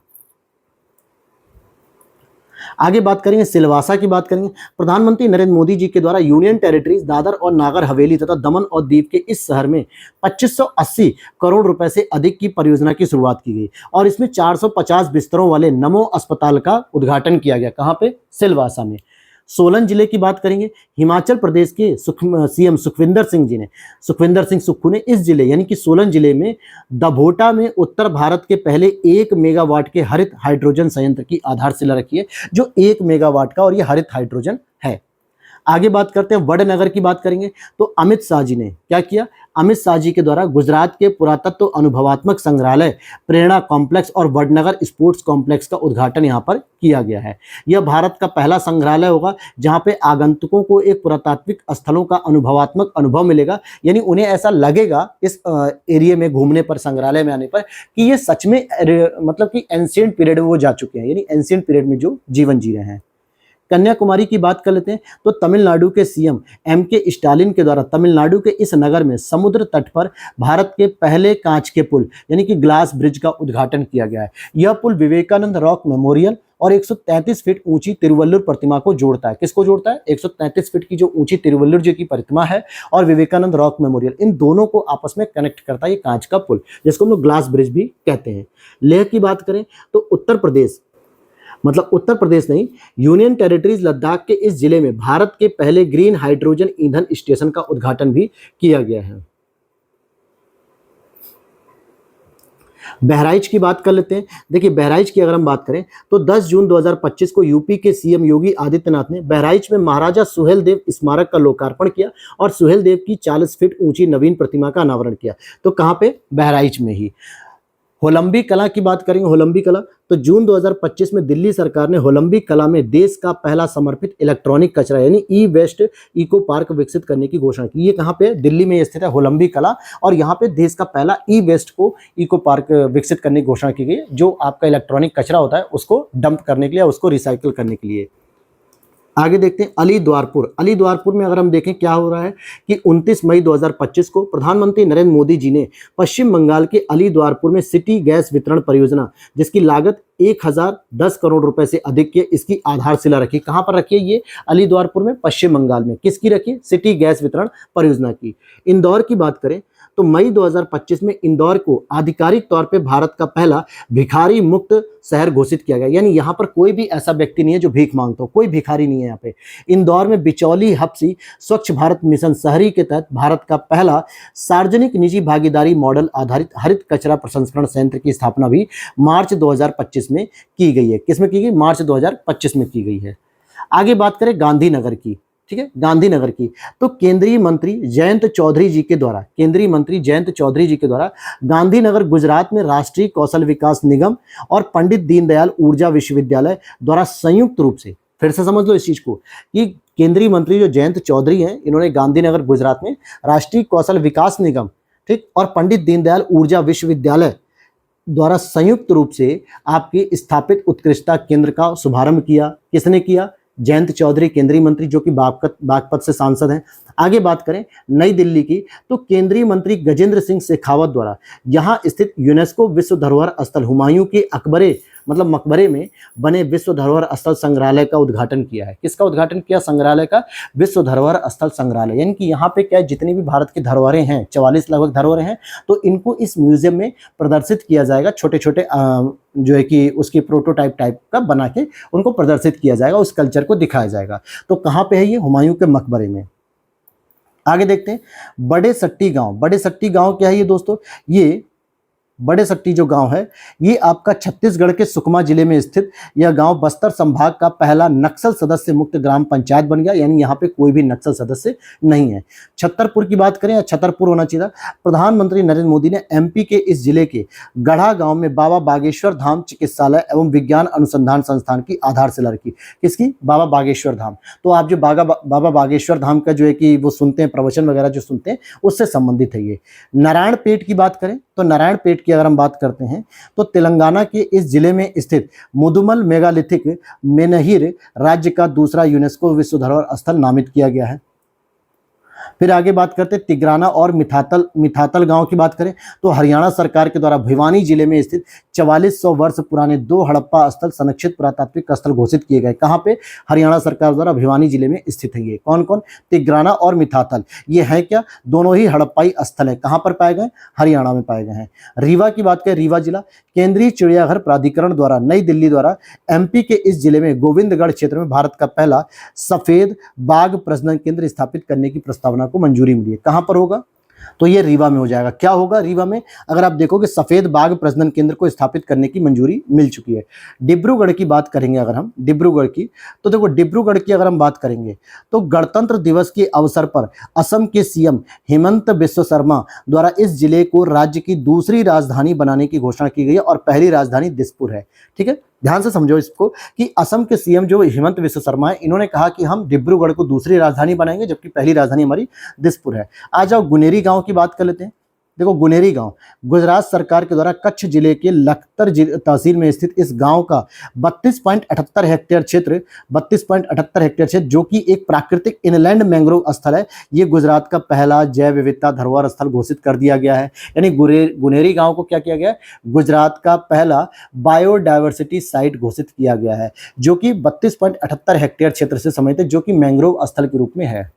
आगे बात करेंगे सिलवासा की बात करेंगे। प्रधानमंत्री नरेंद्र मोदी जी के द्वारा यूनियन टेरिटरीज दादर और नागर हवेली तथा दमन और दीव के इस शहर में 2580 करोड़ रुपए से अधिक की परियोजना की शुरुआत की गई और इसमें 450 बिस्तरों वाले नमो अस्पताल का उद्घाटन किया गया। कहां पे? सिलवासा में। सोलन जिले की बात करेंगे। हिमाचल प्रदेश के सीएम सुखविंदर सिंह सुक्खू ने इस जिले यानी कि सोलन जिले में दभोटा में उत्तर भारत के पहले 1 मेगावाट के हरित हाइड्रोजन संयंत्र की आधारशिला रखी है, जो 1 मेगावाट का और ये हरित हाइड्रोजन है। आगे बात करते हैं वडनगर की बात करेंगे। तो अमित शाह जी ने क्या किया? अमित शाह जी के द्वारा गुजरात के पुरातत्व अनुभवात्मक संग्रहालय प्रेरणा कॉम्प्लेक्स और वडनगर स्पोर्ट्स कॉम्प्लेक्स का उद्घाटन यहां पर किया गया है। यह भारत का पहला संग्रहालय होगा जहां पे आगंतुकों को एक पुरातात्विक स्थलों का अनुभवात्मक अनुभव मिलेगा, यानी उन्हें ऐसा लगेगा इस एरिया में घूमने पर, संग्रहालय में आने पर, कि ये सच में मतलब कि एंशिएंट पीरियड में वो जा चुके हैं, यानी एंशिएंट पीरियड में जो जीवन जी रहे हैं। कन्याकुमारी की बात कर लेते हैं। तो तमिलनाडु के सीएम MK स्टालिन के द्वारा तमिलनाडु के इस नगर में समुद्र तट पर भारत के पहले कांच के पुल यानी कि ग्लास ब्रिज का उद्घाटन किया गया है। यह पुल विवेकानंद रॉक मेमोरियल और 133 फीट ऊंची तिरुवल्लुर प्रतिमा को जोड़ता है। किसको जोड़ता है? 133 फीट की जो ऊंची तिरुवल्लुर जी की प्रतिमा है और विवेकानंद रॉक मेमोरियल, इन दोनों को आपस में कनेक्ट करता है ये कांच का पुल, जिसको हम लोग ग्लास ब्रिज भी कहते हैं। लेह की बात करें तो उत्तर प्रदेश नहीं, यूनियन टेरिटरीज लद्दाख के इस जिले में भारत के पहले ग्रीन हाइड्रोजन ईंधन स्टेशन का उद्घाटन भी किया गया है। बहराइच की बात कर लेते हैं। देखिए बहराइच की अगर हम बात करें तो 10 जून 2025 को यूपी के सीएम योगी आदित्यनाथ ने बहराइच में महाराजा सुहेल देव स्मारक का लोकार्पण किया और सुहेल देव की 40 फीट ऊंची नवीन प्रतिमा का अनावरण किया। तो कहां पे? बहराइच में ही। होलंबी कला की बात करेंगे, होलंबी कला, तो जून 2025 में दिल्ली सरकार ने होलंबी कला में देश का पहला समर्पित इलेक्ट्रॉनिक कचरा यानी ई वेस्ट इको पार्क विकसित करने की घोषणा की। ये कहाँ पे, दिल्ली में स्थित है होलंबी कला, और यहाँ पे देश का पहला ई वेस्ट को इको पार्क विकसित करने की घोषणा की गई है, जो आपका इलेक्ट्रॉनिक कचरा होता है उसको डंप करने के लिए, उसको रिसाइकिल करने के लिए। आगे देखते हैं अलीद्वारपुर। अलीद्वारपुर में अगर हम देखें क्या हो रहा है कि 29 मई 2025 को प्रधानमंत्री नरेंद्र मोदी जी ने पश्चिम बंगाल के अलीद्वारपुर में सिटी गैस वितरण परियोजना, जिसकी लागत 1010 करोड़ रुपए से अधिक की, इसकी आधारशिला रखी। कहां पर रखी है ये? अलीद्वारपुर में, पश्चिम बंगाल में। किसकी रखी? सिटी गैस वितरण परियोजना की। इंदौर की बात करें तो मई 2025 में इंदौर को आधिकारिक तौर पे भारत का पहला भिखारी मुक्त शहर घोषित किया गया। यानी यहाँ पर कोई भी ऐसा व्यक्ति नहीं है जो भीख मांगता हो, कोई भिखारी नहीं है यहाँ पे। इंदौर में बिचौली हब्सी स्वच्छ भारत मिशन शहरी के तहत भारत का पहला सार्वजनिक निजी भागीदारी मॉडल आधारित हरित कचरा प्रसंस्करण संयंत्र की स्थापना भी मार्च 2025 में की गई है। किसमें की गई? मार्च 2025 में की गई है। आगे बात करें गांधीनगर की, ठीक है, गांधीनगर की, तो केंद्रीय मंत्री जयंत चौधरी जी के द्वारा, केंद्रीय मंत्री जयंत चौधरी जी के द्वारा गांधीनगर गुजरात में राष्ट्रीय कौशल विकास निगम और पंडित दीनदयाल ऊर्जा विश्वविद्यालय द्वारा संयुक्त रूप से, फिर से समझ लो इस चीज को, कि केंद्रीय मंत्री जो जयंत चौधरी हैं, इन्होंने गांधीनगर गुजरात में राष्ट्रीय कौशल विकास निगम, ठीक, और पंडित दीनदयाल ऊर्जा विश्वविद्यालय द्वारा संयुक्त रूप से आपकी स्थापित उत्कृष्टता केंद्र का शुभारंभ किया। किसने किया? जयंत चौधरी, केंद्रीय मंत्री, जो कि बागपत से सांसद हैं। आगे बात करें नई दिल्ली की, तो केंद्रीय मंत्री गजेंद्र सिंह शेखावत द्वारा यहां स्थित यूनेस्को विश्व धरोहर स्थल हुमायूं के अकबरे मतलब मकबरे में बने विश्व धरोहर स्थल संग्रहालय का उद्घाटन किया है। किसका उद्घाटन किया? संग्रहालय का, विश्व धरोहर स्थल संग्रहालय। यानी कि यहाँ पे क्या, जितनी भी भारत की धरोहरें हैं, 44 लगभग धरोहरें हैं, तो इनको इस म्यूजियम में प्रदर्शित किया जाएगा। छोटे छोटे जो है कि उसकी प्रोटोटाइप टाइप का बना के उनको प्रदर्शित किया जाएगा, उस कल्चर को दिखाया जाएगा। तो कहाँ पे है ये? हुमायूं के मकबरे में। आगे देखते हैं बड़े सट्टी गांव। बड़े सट्टी गांव क्या है ये दोस्तों? ये बड़े सट्टी जो गांव है, ये आपका छत्तीसगढ़ के सुकमा जिले में स्थित यह गांव बस्तर संभाग का पहला नक्सल सदस्य मुक्त ग्राम पंचायत बन गया। यानी यहाँ पे कोई भी नक्सल सदस्य नहीं है। छतरपुर की बात करें, या छतरपुर होना चाहिए था, प्रधानमंत्री नरेंद्र मोदी ने एमपी के इस जिले के गढ़ा गांव में बाबा बागेश्वर धाम चिकित्सालय एवं विज्ञान अनुसंधान संस्थान की आधारशिला रखी। किसकी? बाबा बागेश्वर धाम। तो आप जो बाबा बागेश्वर धाम का जो है कि वो सुनते हैं, प्रवचन वगैरह जो सुनते हैं, उससे संबंधित है ये। नारायणपेट की बात करें तो नारायणपेट की अगर हम बात करते हैं तो तेलंगाना के इस जिले में स्थित मुदुमल मेगालिथिक मेनहिर राज्य का दूसरा यूनेस्को विश्व धरोहर स्थल नामित किया गया है। फिर आगे बात करते हैं तिग्राना और मिठातल गांव की बात करें तो हरियाणा सरकार के द्वारा भिवानी जिले में स्थित 4400 वर्ष पुराने 2 हड़प्पा स्थल संरक्षित पुरातात्विक स्थल घोषित किए गए। कहां पे? हरियाणा सरकार द्वारा भिवानी जिले में स्थित है। ये कौन कौन? तिग्राना और मिठातल। ये है क्या? दोनों ही हड़प्पाई स्थल है। कहां पर पाए गए? हरियाणा में पाए गए हैं। रीवा की बात करें, रीवा जिला केंद्रीय चिड़ियाघर प्राधिकरण द्वारा नई दिल्ली द्वारा एमपी के इस जिले में गोविंदगढ़ क्षेत्र में भारत का पहला सफेद बाघ प्रजनन केंद्र स्थापित करने की प्रस्तावना को मंजूरी मिली है। कहां पर होगा? तो ये रीवा में हो जाएगा। क्या होगा रीवा में? अगर आप देखोगे सफेद बाघ प्रजनन केंद्र को स्थापित करने की मंजूरी मिल चुकी है। डिब्रूगढ़ की बात करेंगे अगर हम, डिब्रूगढ़ की, तो देखो डिब्रूगढ़ की अगर हम बात करेंगे तो गणतंत्र दिवस के अवसर पर असम के सीएम हेमंत बिस्व शर्मा द्वारा इस जिले को राज्य की दूसरी राजधानी बनाने की घोषणा की गई है और पहली राजधानी दिसपुर है। ठीक है, ध्यान से समझो इसको कि असम के सीएम जो हेमंत बिस्व शर्मा है, इन्होंने कहा कि हम डिब्रूगढ़ को दूसरी राजधानी बनाएंगे, जबकि पहली राजधानी हमारी दिसपुर है। आ जाओ गुनेरी गांव की बात कर लेते हैं। देखो गुनेरी गांव गुजरात सरकार के द्वारा कच्छ जिले के लखतर तहसील में स्थित इस गांव का 32.78 हेक्टेयर क्षेत्र जो कि एक प्राकृतिक इनलैंड मैंग्रोव स्थल है, ये गुजरात का पहला जैव विविधता धरोहर स्थल घोषित कर दिया गया है। यानी गुनेरी गांव को क्या किया गया है? गुजरात का पहला बायोडायवर्सिटी साइट घोषित किया गया है, जो कि 32.78 हेक्टेयर क्षेत्र से समेत है, जो कि मैंग्रोव स्थल के रूप में है।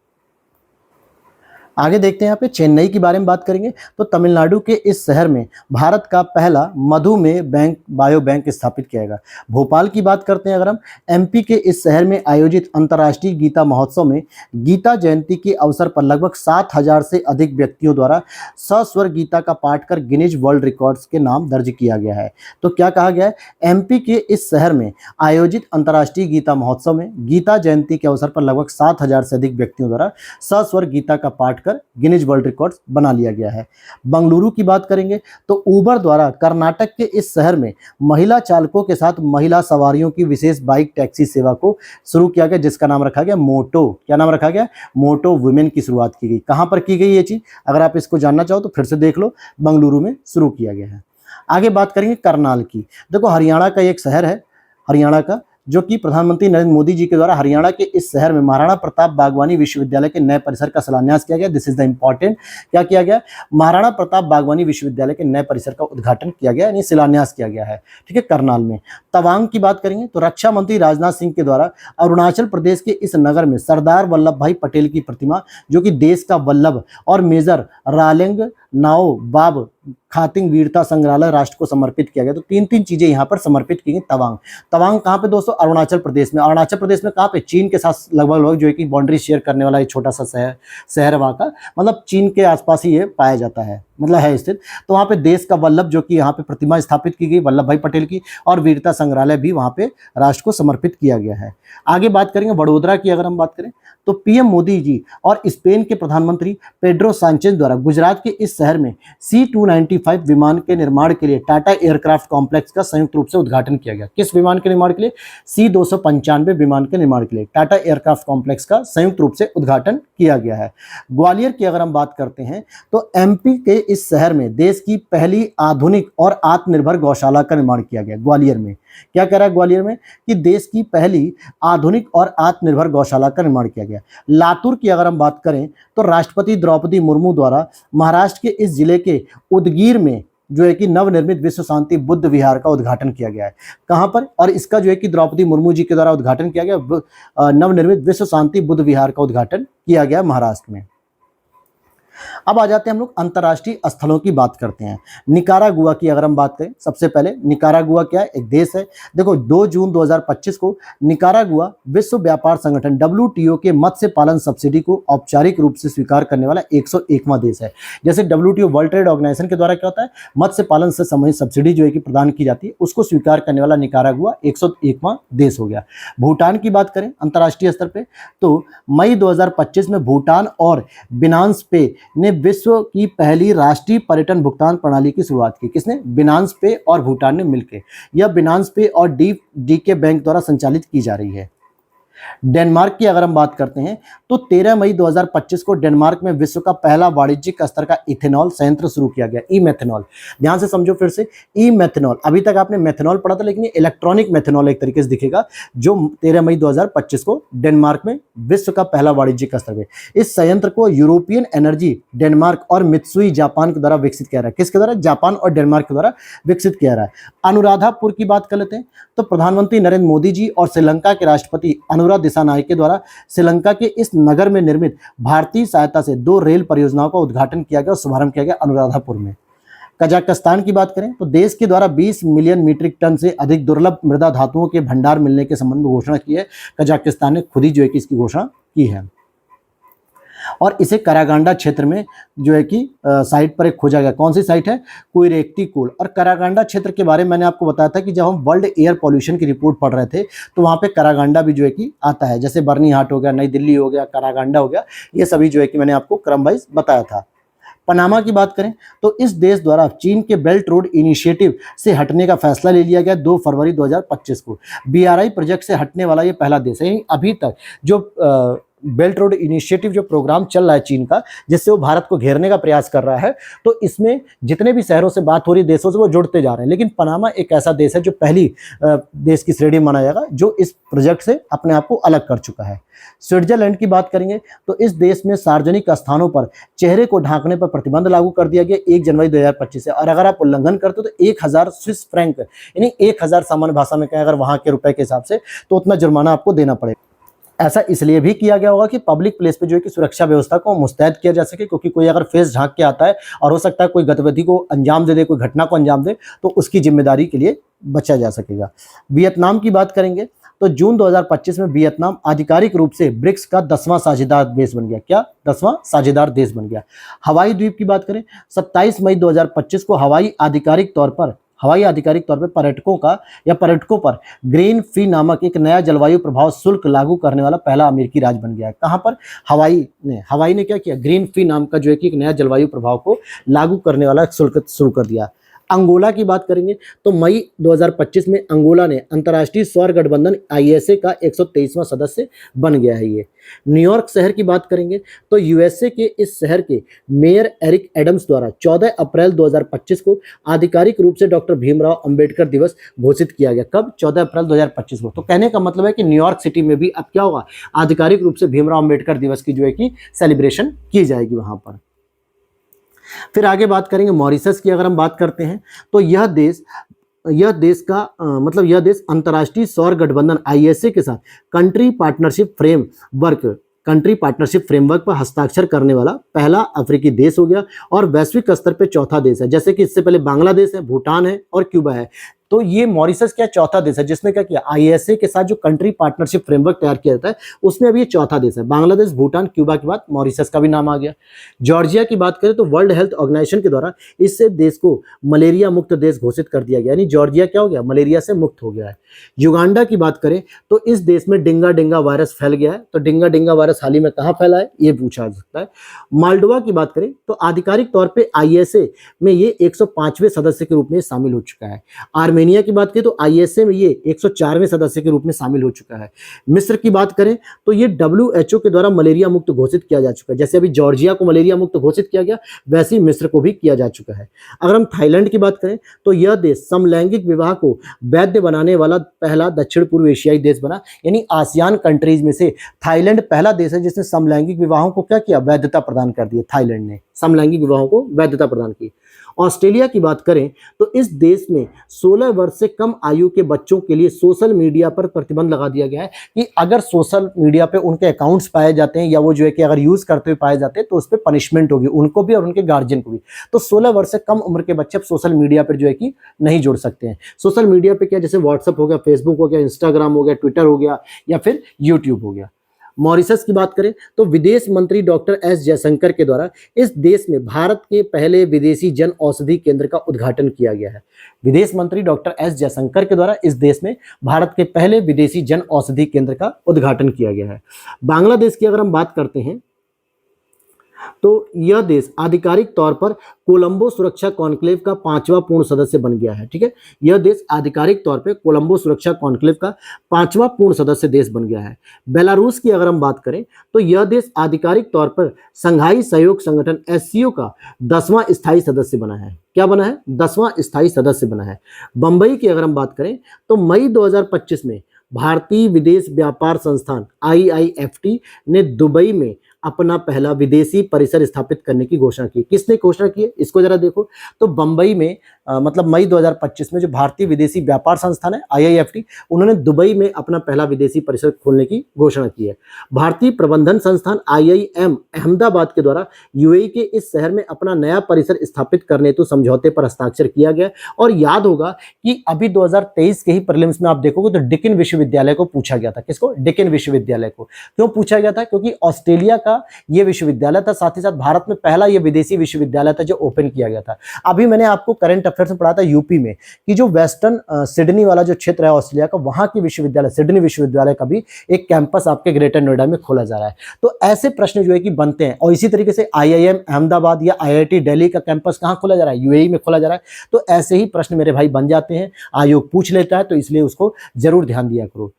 आगे देखते हैं, यहाँ पे चेन्नई के बारे में बात करेंगे तो तमिलनाडु के इस शहर में भारत का पहला मधुमेह बैंक बायो बैंक स्थापित किया गया। भोपाल की बात करते हैं अगर हम, एमपी के इस शहर में आयोजित अंतर्राष्ट्रीय गीता महोत्सव में गीता जयंती के अवसर पर लगभग 7000 से अधिक व्यक्तियों द्वारा सस्वर गीता का पाठ कर गिनीज वर्ल्ड रिकॉर्ड्स के नाम दर्ज किया गया है। तो क्या कहा गया है? एमपी के इस शहर में आयोजित अंतर्राष्ट्रीय गीता महोत्सव में गीता जयंती के अवसर पर लगभग 7000 से अधिक व्यक्तियों द्वारा सस्वर गीता का पाठ हटकर गिनीज वर्ल्ड रिकॉर्ड्स बना लिया गया है। बंगलुरु की बात करेंगे तो उबर द्वारा कर्नाटक के इस शहर में महिला चालकों के साथ महिला सवारियों की विशेष बाइक टैक्सी सेवा को शुरू किया गया, जिसका नाम रखा गया मोटो। क्या नाम रखा गया? मोटो वुमेन की शुरुआत की गई। कहां पर की गई ये चीज? अगर आप इसको जानना चाहो तो फिर से देख लो, बंगलुरु में शुरू किया गया है। आगे बात करेंगे करनाल की। देखो हरियाणा का एक शहर है, हरियाणा का, जो कि प्रधानमंत्री नरेंद्र मोदी जी के द्वारा हरियाणा के इस शहर में महाराणा प्रताप बागवानी विश्वविद्यालय के नए परिसर का शिलान्यास किया गया। दिस इज द इंपॉर्टेंट, क्या किया गया? महाराणा प्रताप बागवानी विश्वविद्यालय के नए परिसर का उद्घाटन किया गया, यानी शिलान्यास किया गया है। ठीक है, करनाल में। तवांग की बात करेंगे तो रक्षा मंत्री राजनाथ सिंह के द्वारा अरुणाचल प्रदेश के इस नगर में सरदार वल्लभ भाई पटेल की प्रतिमा, जो कि देश का वल्लभ, और मेजर रालेंग नाओ बाब खातिंग वीरता संग्रहालय राष्ट्र को समर्पित किया गया। तो तीन तीन चीजें यहाँ पर समर्पित की गई। तवांग, तवांग कहाँ पे दोस्तों? अरुणाचल प्रदेश में। अरुणाचल प्रदेश में कहाँ पे? चीन के साथ लगभग जो है कि बाउंड्री शेयर करने वाला एक छोटा सा शहर वहाँ का, मतलब चीन के आसपास ही ये पाया जाता है, मतलब है स्थित। तो वहाँ पे देश का वल्लभ, जो कि यहाँ पे प्रतिमा स्थापित की गई वल्लभ भाई पटेल की, और वीरता संग्रहालय भी वहाँ पे राष्ट्र को समर्पित किया गया है। आगे बात करेंगे वडोदरा की। अगर हम बात करें तो पीएम मोदी जी और स्पेन के प्रधानमंत्री पेड्रो सांचेज द्वारा गुजरात के इस शहर में C-295 विमान के निर्माण के लिए टाटा एयरक्राफ्ट कॉम्प्लेक्स का संयुक्त रूप से उद्घाटन किया गया। किस विमान के निर्माण के लिए? C-295 विमान के निर्माण के लिए टाटा एयरक्राफ्ट कॉम्प्लेक्स का संयुक्त रूप से उद्घाटन किया गया है। ग्वालियर की अगर हम बात करते हैं तो एमपी के इस शहर में देश की पहली आधुनिक और आत्मनिर्भर गौशाला का निर्माण किया गया। ग्वालियर में क्या कह रहा है? ग्वालियर में कि देश की पहली आधुनिक और आत्मनिर्भर गौशाला का निर्माण किया गया। लातूर की अगर हम बात करें तो राष्ट्रपति द्रौपदी मुर्मू द्वारा महाराष्ट्र के इस जिले के उदगीर में जो है कि नवनिर्मित विश्व शांति बुद्ध विहार का उद्घाटन किया गया है। कहां पर? और इसका जो है कि द्रौपदी मुर्मू जी के द्वारा उद्घाटन किया गया। नवनिर्मित विश्व शांति बुद्ध विहार का उद्घाटन किया गया महाराष्ट्र में। अब आ जाते हैं हम लोग अंतर्राष्ट्रीय स्थलों की बात करते हैं। निकारागुआ की अगर हम बात करें, सबसे पहले निकारागुआ क्या है? एक देश है। देखो 2 जून 2025 को निकारागुआ विश्व व्यापार संगठन WTO के मत्स्य पालन सब्सिडी को औपचारिक रूप से स्वीकार करने वाला 101वां देश है। जैसे WTO वर्ल्ड ट्रेड ऑर्गेनाइजेशन के द्वारा क्या होता है, मत्स्य पालन से संबंधित सब्सिडी जो है कि प्रदान की जाती है, उसको स्वीकार करने वाला निकारागुआ 101वां देश हो गया। भूटान की बात करें अंतर्राष्ट्रीय स्तर पर तो मई 2025 में भूटान और बिनांस पे ने विश्व की पहली राष्ट्रीय पर्यटन भुगतान प्रणाली की शुरुआत की। किसने? बिनांस पे और भूटान ने मिलकर। यह बिनांस पे और डीके बैंक द्वारा संचालित की जा रही है। डेनमार्क की अगर हम बात करते हैं तो 13 मई 2025 को डेनमार्क में विश्व का पहला वाणिज्यिक स्तर का इथेनॉल संयंत्र शुरू किया गया। ई मेथेनॉल, ध्यान से समझो फिर से, ई मेथेनॉल। अभी तक आपने मेथेनॉल पढ़ा था, लेकिन ये इलेक्ट्रॉनिक मेथेनॉल एक तरीके से दिखेगा, जो 13 मई 2025 को डेनमार्क में विश्व का पहला वाणिज्यिक स्तर पे। इस संयंत्र को यूरोपियन एनर्जी डेनमार्क और मित्सुई जापान के द्वारा विकसित किया रहा है। किसके द्वारा? जापान और डेनमार्क के द्वारा विकसित किया रहा है। अनुराधापुर की बात कर लेते हैं तो प्रधानमंत्री नरेंद्र मोदी जी और श्रीलंका के राष्ट्रपति अनुरा दिसानायके के द्वारा श्रीलंका के इस नगर में निर्मित भारतीय सहायता से 2 रेल परियोजनाओं का उद्घाटन किया गया और शुभारंभ किया गया अनुराधापुर में। कजाकिस्तान की बात करें तो देश के द्वारा 20 मिलियन मीट्रिक टन से अधिक दुर्लभ मृदा धातुओं के भंडार मिलने के संबंध में घोषणा की है। कजाकिस्तान ने खुद ही जो है कि इसकी घोषणा की है और इसे करागांडा क्षेत्र में जो है कि साइट पर एक खोजा गया। कौन सी साइट है? कुइरेक्टी कोल। और करागांडा क्षेत्र के बारे में मैंने आपको बताया था कि जब हम वर्ल्ड एयर पॉल्यूशन की रिपोर्ट पढ़ रहे थे तो वहाँ पे करागांडा भी जो है कि आता है। जैसे बर्नीहाट हो गया, नई दिल्ली हो गया, करागांडा हो गया, ये सभी जो है कि मैंने आपको क्रम वाइज बताया था। पनामा की बात करें तो इस देश द्वारा चीन के बेल्ट रोड इनिशिएटिव से हटने का फैसला ले लिया गया 2 फरवरी 2025 को। BRI प्रोजेक्ट से हटने वाला ये पहला देश है। अभी तक जो बेल्ट रोड इनिशिएटिव जो प्रोग्राम चल रहा है चीन का, जिससे वो भारत को घेरने का प्रयास कर रहा है, तो इसमें जितने भी शहरों से बात हो रही देशों से वो जुड़ते जा रहे हैं। लेकिन पनामा एक ऐसा देश है जो पहली देश की श्रेणी माना जाएगा जो इस प्रोजेक्ट से अपने आप को अलग कर चुका है। स्विट्जरलैंड की बात करेंगे तो इस देश में सार्वजनिक स्थानों पर चेहरे को ढांकने पर प्रतिबंध लागू कर दिया गया 1 जनवरी 2025 से। और अगर आप उल्लंघन करते हो तो 1000 स्विस फ्रैंक, यानी 1000 सामान्य भाषा में कहें अगर वहां के रुपए के हिसाब से, तो उतना जुर्माना आपको देना पड़ेगा। ऐसा इसलिए भी किया गया होगा कि पब्लिक प्लेस पे जो है कि सुरक्षा व्यवस्था को मुस्तैद किया जा सके, क्योंकि कोई अगर फेस झांक के आता है और हो सकता है कोई गतिविधि को अंजाम दे, कोई घटना को अंजाम दे, तो उसकी जिम्मेदारी के लिए बचा जा सकेगा। वियतनाम की बात करेंगे तो जून 2025 में वियतनाम आधिकारिक रूप से ब्रिक्स का 10वां साझेदार देश बन गया। क्या? 10वां साझेदार देश बन गया। हवाई द्वीप की बात करें 27 मई 2025 को हवाई आधिकारिक तौर पर हवाई आधिकारिक तौर पर पर्यटकों का या पर्यटकों पर ग्रीन फी नामक एक नया जलवायु प्रभाव शुल्क लागू करने वाला पहला अमेरिकी राज्य बन गया है। कहां पर? हवाई ने क्या किया? ग्रीन फी नाम का जो है कि एक नया जलवायु प्रभाव को लागू करने वाला शुल्क शुरू कर दिया। अंगोला की बात करेंगे तो मई 2025 में अंगोला ने अंतर्राष्ट्रीय सौर गठबंधन आईएसए का 123वां सदस्य बन गया है। ये न्यूयॉर्क शहर की बात करेंगे तो यूएसए के इस शहर के मेयर एरिक एडम्स द्वारा 14 अप्रैल 2025 को आधिकारिक रूप से डॉक्टर भीमराव अंबेडकर दिवस घोषित किया गया। कब? 14 अप्रैल 2025 को। तो कहने का मतलब है कि न्यूयॉर्क सिटी में भी अब क्या होगा? आधिकारिक रूप से भीमराव अंबेडकर दिवस की जो है कि सेलिब्रेशन की जाएगी वहां पर। फिर आगे बात करेंगे मॉरिशस की। अगर हम बात करते हैं तो यह देश अंतर्राष्ट्रीय सौर गठबंधन आईएसए के साथ कंट्री पार्टनरशिप फ्रेमवर्क पर हस्ताक्षर करने वाला पहला अफ्रीकी देश हो गया और वैश्विक स्तर पर चौथा देश है। जैसे कि इससे पहले बांग्लादेश है, भूटान है और क्यूबा है। तो ये मॉरिशस क्या चौथा देश है जिसने क्या किया? आईएसए के साथ जो कंट्री पार्टनरशिप फ्रेमवर्क तैयार किया जाता है उसमें अभी ये चौथा देश है। बांग्लादेश, भूटान, क्यूबा के बाद मॉरिशस का भी नाम आ गया। जॉर्जिया की बात करें तो वर्ल्ड हेल्थ ऑर्गेनाइजेशन के द्वारा इससे देश को मलेरिया मुक्त देश घोषित कर दिया गया, यानी जॉर्जिया क्या हो गया? मलेरिया से मुक्त हो गया है। युगांडा की बात करें तो इस देश में डिंगा वायरस फैल गया है। तो डिंगा वायरस हाल ही में कहाँ फैला है ये पूछा जा सकता है। मालडोवा की बात करें तो आधिकारिक तौर पर आईएसए में ये 105वें सदस्य के रूप में शामिल हो चुका है। आर्मेनिया की बात करें तो आईएसए में ये 104वें सदस्य के रूप में शामिल हो चुका है। मिस्र की बात करें तो ये डब्ल्यूएचओ के द्वारा मलेरिया मुक्त घोषित किया जा चुका है। जैसे अभी जॉर्जिया को मलेरिया मुक्त घोषित किया गया वैसे ही मिस्र को भी किया जा चुका है। अगर हम थाईलैंड की बात करें तो यह देश समलैंगिक विवाह को वैध बनाने वाला पहला दक्षिण पूर्व एशियाई देश बना, यानी आसियान कंट्रीज में से थाईलैंड पहला देश है जिसने समलैंगिक विवाहों को क्या किया? वैधता प्रदान कर दी। थाईलैंड ने समलैंगिक विवाहों को वैधता प्रदान की। ऑस्ट्रेलिया की बात करें तो इस देश में 16 वर्ष से कम आयु के बच्चों के लिए सोशल मीडिया पर प्रतिबंध लगा दिया गया है कि अगर सोशल मीडिया पे उनके अकाउंट्स पाए जाते हैं या वो जो है कि अगर यूज करते हुए पाए जाते हैं तो उस पर पनिशमेंट होगी उनको भी और उनके गार्जियन को भी। तो 16 वर्ष से कम उम्र के बच्चे अब सोशल मीडिया पर जो है कि नहीं जुड़ सकते हैं। सोशल मीडिया पे क्या? जैसे व्हाट्सएप हो गया, फेसबुक हो गया, इंस्टाग्राम हो गया, ट्विटर हो गया या फिर यूट्यूब हो गया। मॉरिशस की बात करें तो विदेश मंत्री डॉक्टर एस जयशंकर के द्वारा इस देश में भारत के पहले विदेशी जन औषधि केंद्र का उद्घाटन किया गया है। विदेश मंत्री डॉक्टर एस जयशंकर के द्वारा इस देश में भारत के पहले विदेशी जन औषधि केंद्र का उद्घाटन किया गया है। बांग्लादेश की अगर हम बात करते हैं तो यह देश आधिकारिक तौर पर कोलंबो सुरक्षा कॉन्क्लेव का 5वां पूर्ण सदस्य बन गया है। ठीक है, यह देश आधिकारिक तौर पर कोलंबो सुरक्षा कॉन्क्लेव का 5वां पूर्ण सदस्य देश बन गया है। बेलारूस की अगर हम बात करें तो यह देश आधिकारिक तौर पर संघाई सहयोग संगठन एससीओ का 10वां स्थायी सदस्य बना है। क्या बना है? 10वां स्थायी सदस्य बना है। बंबई की अगर हम बात करें तो मई 2025 में भारतीय विदेश व्यापार संस्थान IIFT ने दुबई में अपना पहला विदेशी परिसर स्थापित करने की घोषणा की। किसने घोषणा की है इसको जरा देखो। तो बंबई में मतलब मई 2025 में जो भारतीय विदेशी व्यापार संस्थान है IIFT, उन्होंने दुबई में अपना पहला विदेशी परिसर खोलने की घोषणा की है। भारतीय प्रबंधन संस्थान IIM अहमदाबाद के द्वारा यूएई के इस शहर में अपना नया परिसर स्थापित करने हेतु समझौते पर हस्ताक्षर किया गया। और याद होगा कि अभी 2023 के ही प्रीलिम्स में आप देखोगे तो डिकिन विश्वविद्यालय को पूछा गया था। किसको? डिकिन विश्वविद्यालय को। क्यों पूछा गया था? क्योंकि ऑस्ट्रेलिया का ये विश्वविद्यालय था, साथ ही साथ भारत में पहला ये विदेशी विश्वविद्यालय था जो ओपन किया गया था। अभी मैंने आपको करंट अफेयर्स में पढ़ा था यूपी में कि जो वेस्टर्न सिडनी वाला जो क्षेत्र है ऑस्ट्रेलिया का, वहां की विश्वविद्यालय सिडनी विश्वविद्यालय का भी एक कैंपस आपके ग्रेटर नोएडा में खोला जा रहा है। तो ऐसे प्रश्न जो है कि बनते हैं। और इसी तरीके से IIM अहमदाबाद या IIT दिल्ली का कैंपस कहां खोला जा रहा है? यूएई में खोला जा रहा है। तो ऐसे ही प्रश्न मेरे भाई बन जाते हैं, आयोग पूछ लेता है, तो इसलिए उसको जरूर ध्यान दिया करो।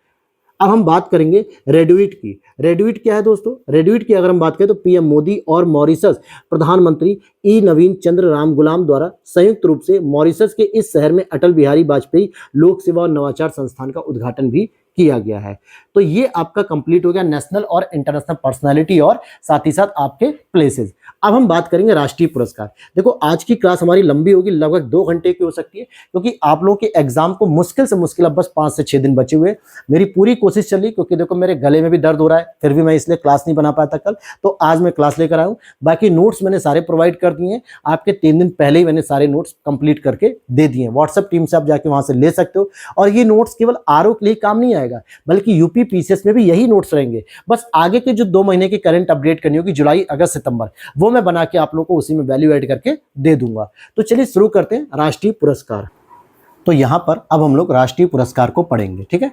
अब हम बात करेंगे रेडुइट की। रेडुइट क्या है दोस्तों? रेडुइट की अगर हम बात करें तो पीएम मोदी और मॉरिशस प्रधानमंत्री नवीन चंद्र राम गुलाम द्वारा संयुक्त रूप से मॉरिशस के इस शहर में अटल बिहारी वाजपेयी लोक सेवा और नवाचार संस्थान का उद्घाटन भी किया गया है। तो ये आपका कंप्लीट हो गया नेशनल और इंटरनेशनल पर्सनालिटी और साथ ही साथ आपके प्लेसेस। अब हम बात करेंगे राष्ट्रीय पुरस्कार। देखो आज की क्लास हमारी लंबी होगी, लगभग 2 घंटे की हो सकती है, क्योंकि आप लोगों के एग्जाम को मुश्किल से मुश्किल अब बस 5 से 6 दिन बचे हुए। मेरी पूरी कोशिश चली, क्योंकि देखो मेरे गले में भी दर्द हो रहा है, फिर भी मैं इसलिए क्लास नहीं बना पाया था कल, तो आज मैं क्लास लेकर आया हूँ। बाकी नोट्स मैंने सारे प्रोवाइड कर दिए हैं, आपके 3 दिन पहले ही मैंने सारे नोट्स कंप्लीट करके दे दिए हैं। व्हाट्सएप टीम से आप जाके वहां से ले सकते हो। और ये नोट्स केवल आरओ के लिए काम नहीं आएगा, बल्कि यूपी पीसीएस में भी यही नोट्स रहेंगे। बस आगे के जो 2 महीने की करंट अपडेट करनी होगी, जुलाई, अगस्त, सितंबर, वो मैं बना के आप लोगों को उसी में वैल्यू ऐड करके दे दूंगा। तो चलिए शुरू करते हैं राष्ट्रीय पुरस्कार। तो यहाँ पर अब हम लोग राष्ट्रीय पुरस्कार को पढ़ेंगे। ठीक है,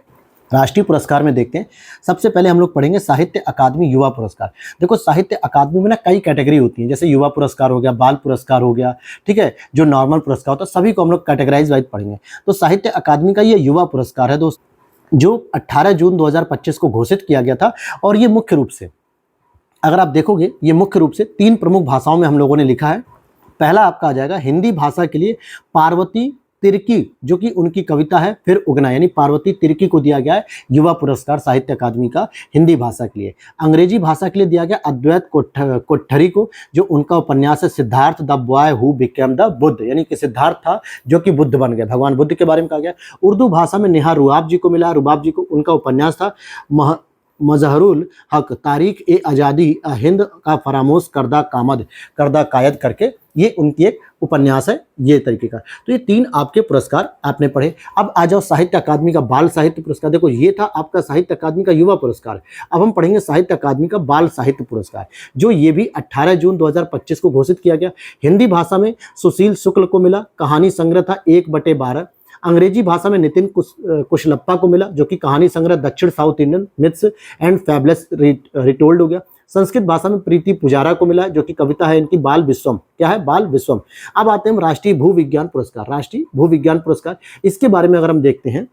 राष्ट्रीय पुरस्कार में देखते हैं, सबसे पहले हम लोग पढ़ेंगे साहित्य अकादमी युवा पुरस्कार। देखो साहित्य अकादमी में ना कई कैटेगरी होती हैं, जैसे युवा पुरस्कार हो गया, बाल पुरस्कार हो गया, ठीक है, जो नॉर्मल पुरस्कार होता है सभी को हम लोग कैटेगराइज वाइज पढ़ेंगे। तो साहित्य अकादमी का ये युवा पुरस्कार है दोस्त, जो 18 जून 2025 को घोषित किया गया था। और ये मुख्य रूप से, अगर आप देखोगे, ये मुख्य रूप से 3 प्रमुख भाषाओं में हम लोगों ने लिखा है। पहला आपका आ जाएगा हिंदी भाषा के लिए पार्वती तिर्की, जो कि उनकी कविता है फिर उगना, यानी पार्वती तिर्की को दिया गया है युवा पुरस्कार साहित्य अकादमी का हिंदी भाषा के लिए। अंग्रेजी भाषा के लिए दिया गया अद्वैत कोठरी को, जो उनका उपन्यास है Siddharth the boy who became the Buddha, यानी कि सिद्धार्थ था जो कि बुद्ध बन गया, भगवान बुद्ध के बारे में कहा गया। उर्दू भाषा में नेहा रुबाब जी को मिला, रुबाब जी को उनका उपन्यास था मजहरुल हक तारीख ए आज़ादी हिंद का फरामोश करदा कायद करके, ये उनकी एक उपन्यास है ये तरीके का। तो ये 3 आपके पुरस्कार आपने पढ़े। अब आ जाओ साहित्य अकादमी का बाल साहित्य पुरस्कार। देखो ये था आपका साहित्य अकादमी का युवा पुरस्कार, अब हम पढ़ेंगे साहित्य अकादमी का बाल साहित्य पुरस्कार, जो ये भी 18 जून 2025 को घोषित किया गया। हिंदी भाषा में सुशील शुक्ल को मिला, कहानी संग्रह था 1/12। अंग्रेजी भाषा में नितिन कुशलप्पा को मिला, जो कि कहानी संग्रह दक्षिण south Indian myths and fabulous retold हो गया। संस्कृत भाषा में प्रीति पुजारा को मिला, जो कि कविता है इनकी बाल विश्वम, क्या है बाल विश्वम। अब आते हैं हम राष्ट्रीय भूविज्ञान पुरस्कार। राष्ट्रीय भूविज्ञान पुरस्कार, इसके बारे में अगर हम देखते हैं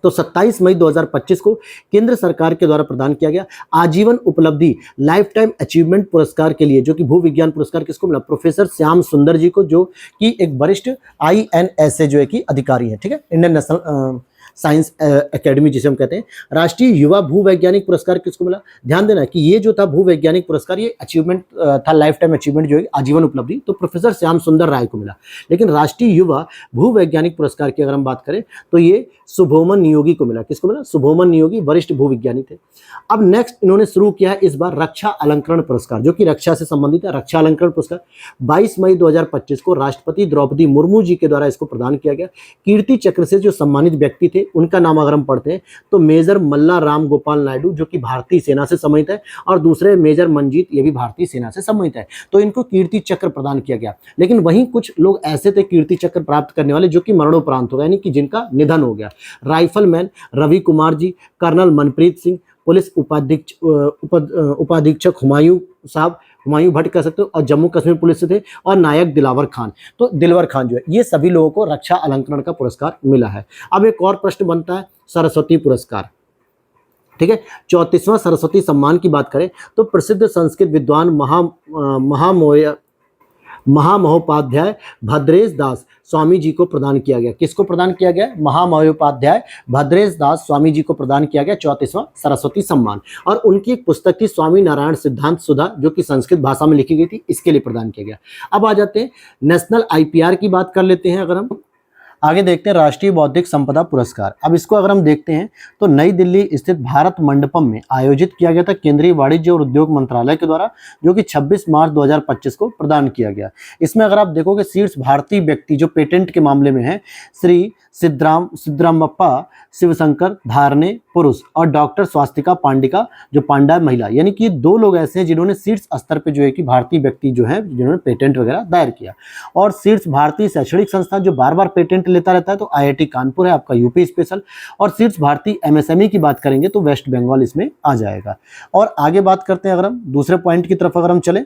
तो 27 मई 2025 को केंद्र सरकार के द्वारा प्रदान किया गया आजीवन उपलब्धि लाइफ टाइम अचीवमेंट पुरस्कार के लिए, जो कि भूविज्ञान पुरस्कार किसको मिला, प्रोफेसर श्याम सुंदर जी को, जो कि एक वरिष्ठ INSA जो है कि अधिकारी है, ठीक है, इंडियन नेशनल साइंस एकेडमी जिसे हम कहते हैं। राष्ट्रीय युवा भूवैज्ञानिक पुरस्कार किसको मिला, ध्यान देना कि ये जो था भूवैज्ञानिक पुरस्कार, ये अचीवमेंट था, लाइफ टाइम अचीवमेंट जो है आजीवन उपलब्धि, तो प्रोफेसर श्याम सुंदर राय को मिला। लेकिन राष्ट्रीय युवा भूवैज्ञानिक पुरस्कार की अगर हम बात करें तो ये शुभोमन नियोगी को मिला। किसको मिला, शुभोमन नियोगी, वरिष्ठ भूविज्ञानी थे। अब नेक्स्ट इन्होंने शुरू किया है इस बार रक्षा अलंकरण पुरस्कार, जो कि रक्षा से संबंधित है। रक्षा अलंकरण पुरस्कार 22 मई 2025 को राष्ट्रपति द्रौपदी मुर्मू जी के द्वारा इसको प्रदान किया गया। कीर्ति चक्र से जो सम्मानित व्यक्ति थे उनका नाम अगर हम पढ़ते हैं तो मेजर मल्ला राम गोपाल नायडू, जो कि भारतीय सेना से सम्मानित है, और दूसरे मेजर मंजीत, ये भी भारतीय सेना से सम्मानित है। तो इनको कीर्ति चक्र प्रदान किया गया। लेकिन वहीं कुछ लोग ऐसे थे कीर्ति चक्र प्राप्त करने वाले जो कि मरणोपरांत हो गए, यानी कि जिनका निधन हो गया। Rifleman Ravi Kumar ji, colonel Manpreet Singh, police उपाधीक्षक हुमायूं भट्ट कह सकते हो, और जम्मू कश्मीर पुलिस से थे, और नायक दिलावर खान। तो दिलवर खान जो है, ये सभी लोगों को रक्षा अलंकरण का पुरस्कार मिला है। अब एक और प्रश्न बनता है सरस्वती पुरस्कार, ठीक है। 34वां सरस्वती सम्मान की बात करें तो प्रसिद्ध संस्कृत विद्वान महामहोपाध्याय भद्रेश दास स्वामी जी को प्रदान किया गया। किसको प्रदान किया गया, महामहोपाध्याय भद्रेश दास स्वामी जी को प्रदान किया गया 34वां सरस्वती सम्मान। और उनकी एक पुस्तक थी स्वामी नारायण सिद्धांत सुधा, जो कि संस्कृत भाषा में लिखी गई थी, इसके लिए प्रदान किया गया। अब आ जाते हैं नेशनल IPR की बात कर लेते हैं। अगर हम आगे देखते हैं राष्ट्रीय बौद्धिक संपदा पुरस्कार। अब इसको अगर हम देखते हैं तो नई दिल्ली स्थित भारत मंडपम में आयोजित किया गया था केंद्रीय वाणिज्य और उद्योग मंत्रालय के द्वारा, जो कि 26 मार्च 2025 को प्रदान किया गया। इसमें अगर आप देखोगे शीर्ष भारतीय व्यक्ति जो पेटेंट के मामले में है श्री सिद्धरामप्पा शिवशंकर धारने पुरुष, और डॉक्टर स्वास्तिका पांडिका जो पांडा महिला, यानी कि 2 लोग ऐसे हैं जिन्होंने शीर्ष स्तर पे जो है कि भारतीय व्यक्ति जो है जिन्होंने पेटेंट वगैरह दायर किया। और शीर्ष भारतीय शैक्षणिक संस्थान जो बार बार पेटेंट लेता रहता है तो IIT कानपुर है आपका, यूपी स्पेशल। और शीर्ष भारतीय MSME की बात करेंगे तो वेस्ट बंगाल इसमें आ जाएगा। और आगे बात करते हैं, अगर हम दूसरे पॉइंट की तरफ अगर हम चले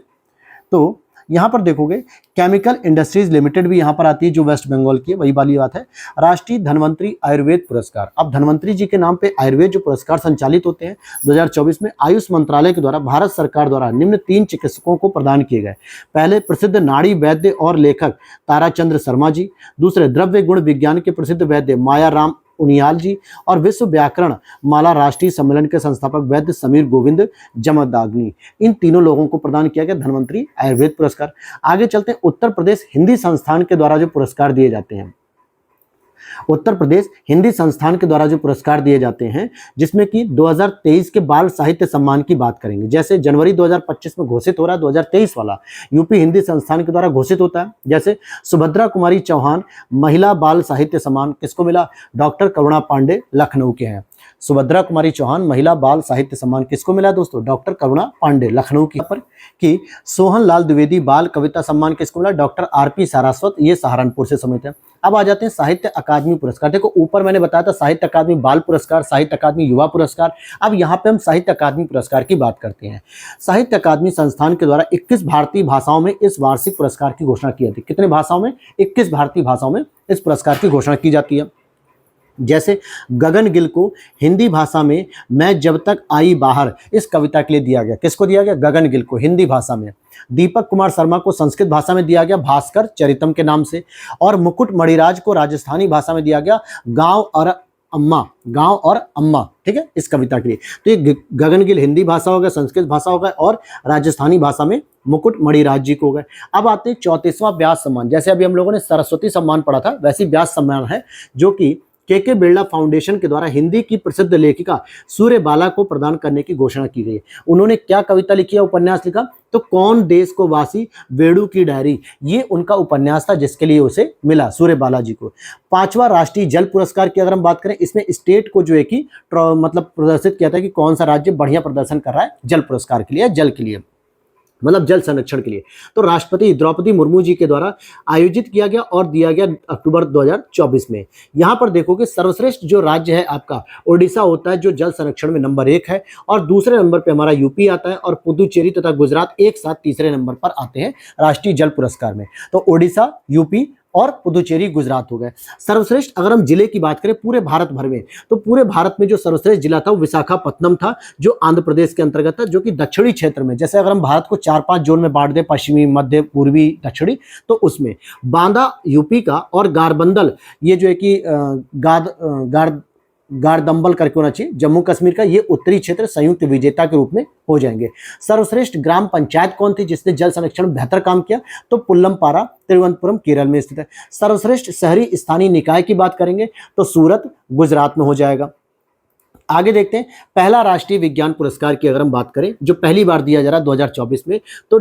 तो यहाँ पर देखोगे केमिकल इंडस्ट्रीज लिमिटेड भी यहाँ पर आती है, जो वेस्ट बंगाल की है, वही वाली बात है। राष्ट्रीय धन्वंतरी आयुर्वेद पुरस्कार, अब धन्वंतरी जी के नाम पे आयुर्वेद जो पुरस्कार संचालित होते हैं 2024 में आयुष मंत्रालय के द्वारा भारत सरकार द्वारा निम्न 3 चिकित्सकों को प्रदान किए गए। पहले प्रसिद्ध नाड़ी वैद्य और लेखक ताराचंद्र शर्मा जी, दूसरे द्रव्य गुण विज्ञान के प्रसिद्ध वैद्य माया राम उनियाल जी, और विश्व व्याकरण माला राष्ट्रीय सम्मेलन के संस्थापक वैद्य समीर गोविंद जमदाग्नि। इन तीनों लोगों को प्रदान किया गया धन्वंतरी आयुर्वेद पुरस्कार। आगे चलते हैं उत्तर प्रदेश हिंदी संस्थान के द्वारा जो पुरस्कार दिए जाते हैं। उत्तर प्रदेश हिंदी संस्थान के द्वारा जो पुरस्कार दिए जाते हैं, जिसमें कि 2023 के बाल साहित्य सम्मान की बात करेंगे। जैसे जनवरी 2025 में घोषित हो रहा है 2023 वाला यूपी हिंदी संस्थान के द्वारा घोषित होता है। जैसे सुभद्रा कुमारी चौहान महिला बाल साहित्य सम्मान किसको मिला, डॉक्टर करुणा पांडे लखनऊ के हैं। सुभद्रा कुमारी चौहान महिला बाल साहित्य सम्मान किसको मिला दोस्तों, डॉक्टर करुणा पांडे लखनऊ की। पर कि सोहन लाल द्विवेदी बाल कविता सम्मान किसको मिला, डॉक्टर RP सारस्वत, ये सहारनपुर से सम्मानित है। अब आ जाते हैं साहित्य अकादमी पुरस्कार। देखो ऊपर मैंने बताया था साहित्य अकादमी बाल पुरस्कार, साहित्य अकादमी युवा पुरस्कार, अब यहाँ पे हम साहित्य अकादमी पुरस्कार की बात करते हैं। साहित्य अकादमी संस्थान के द्वारा 21 भारतीय भाषाओं में इस वार्षिक पुरस्कार की घोषणा की जाती है। कितने भाषाओं में? 21 भारतीय भाषाओं में इस पुरस्कार की घोषणा की जाती है। जैसे गगन गिल को हिंदी भाषा में मैं जब तक आई बाहर इस कविता के लिए दिया गया। किसको दिया गया? गगन गिल को हिंदी भाषा में। दीपक कुमार शर्मा को संस्कृत भाषा में दिया गया भास्कर चरितम के नाम से। और मुकुट मणिराज को राजस्थानी भाषा में दिया गया गांव और अम्मा, ठीक है, इस कविता के लिए। तो ये गगन गिल हिंदी भाषा हो गया, संस्कृत भाषा हो गया और राजस्थानी भाषा में मुकुट मणिराज जी को हो गए। अब आते हैं 34वां व्यास सम्मान। जैसे अभी हम लोगों ने सरस्वती सम्मान पढ़ा था, वैसी व्यास सम्मान है जो कि के बिरला फाउंडेशन के द्वारा हिंदी की प्रसिद्ध लेखिका सूर्यबाला को प्रदान करने की घोषणा की गई है। उन्होंने क्या कविता लिखी है, उपन्यास लिखा? तो कौन देश को वासी वेणु की डायरी, ये उनका उपन्यास था जिसके लिए उसे मिला सूर्यबाला जी को। 5वां राष्ट्रीय जल पुरस्कार की अगर हम बात करें, इसमें स्टेट को जो है कि मतलब प्रदर्शित किया था कि कौन सा राज्य बढ़िया प्रदर्शन कर रहा है जल पुरस्कार के लिए, जल के लिए, मतलब जल संरक्षण के लिए। तो राष्ट्रपति द्रौपदी मुर्मू जी के द्वारा आयोजित किया गया और दिया गया अक्टूबर 2024 में। यहाँ पर देखो कि सर्वश्रेष्ठ जो राज्य है आपका ओडिशा होता है, जो जल संरक्षण में नंबर 1 है, और दूसरे नंबर पे हमारा यूपी आता है, और पुदुचेरी तथा गुजरात एक साथ तीसरे नंबर पर आते हैं राष्ट्रीय जल पुरस्कार में। तो ओडिशा, यूपी और पुदुचेरी, गुजरात हो गए। सर्वश्रेष्ठ अगर हम जिले की बात करें पूरे भारत भर में, तो पूरे भारत में जो सर्वश्रेष्ठ जिला था वो विशाखापत्तनम था, जो आंध्र प्रदेश के अंतर्गत था, जो कि दक्षिणी क्षेत्र में, जैसे अगर हम भारत को 4-5 जोन में बांट दें, पश्चिमी, मध्य, पूर्वी, दक्षिणी, तो उसमें बांदा यूपी का और गारबंदल ये जो है कि गारदम्बल करके होना चाहिए जम्मू कश्मीर का, ये उत्तरी क्षेत्र संयुक्त विजेता के रूप में हो जाएंगे। सर्वश्रेष्ठ ग्राम पंचायत कौन थी जिसने जल संरक्षण में बेहतर काम किया? तो पुल्लमपारा, तिरुवनंतपुरम, केरल में स्थित है। सर्वश्रेष्ठ शहरी स्थानीय निकाय की बात करेंगे तो सूरत, गुजरात में हो जाएगा। आगे देखते हैं पहला राष्ट्रीय विज्ञान पुरस्कार की अगर हम बात करें, जो पहली बार दिया जा रहा है 2024 में, तो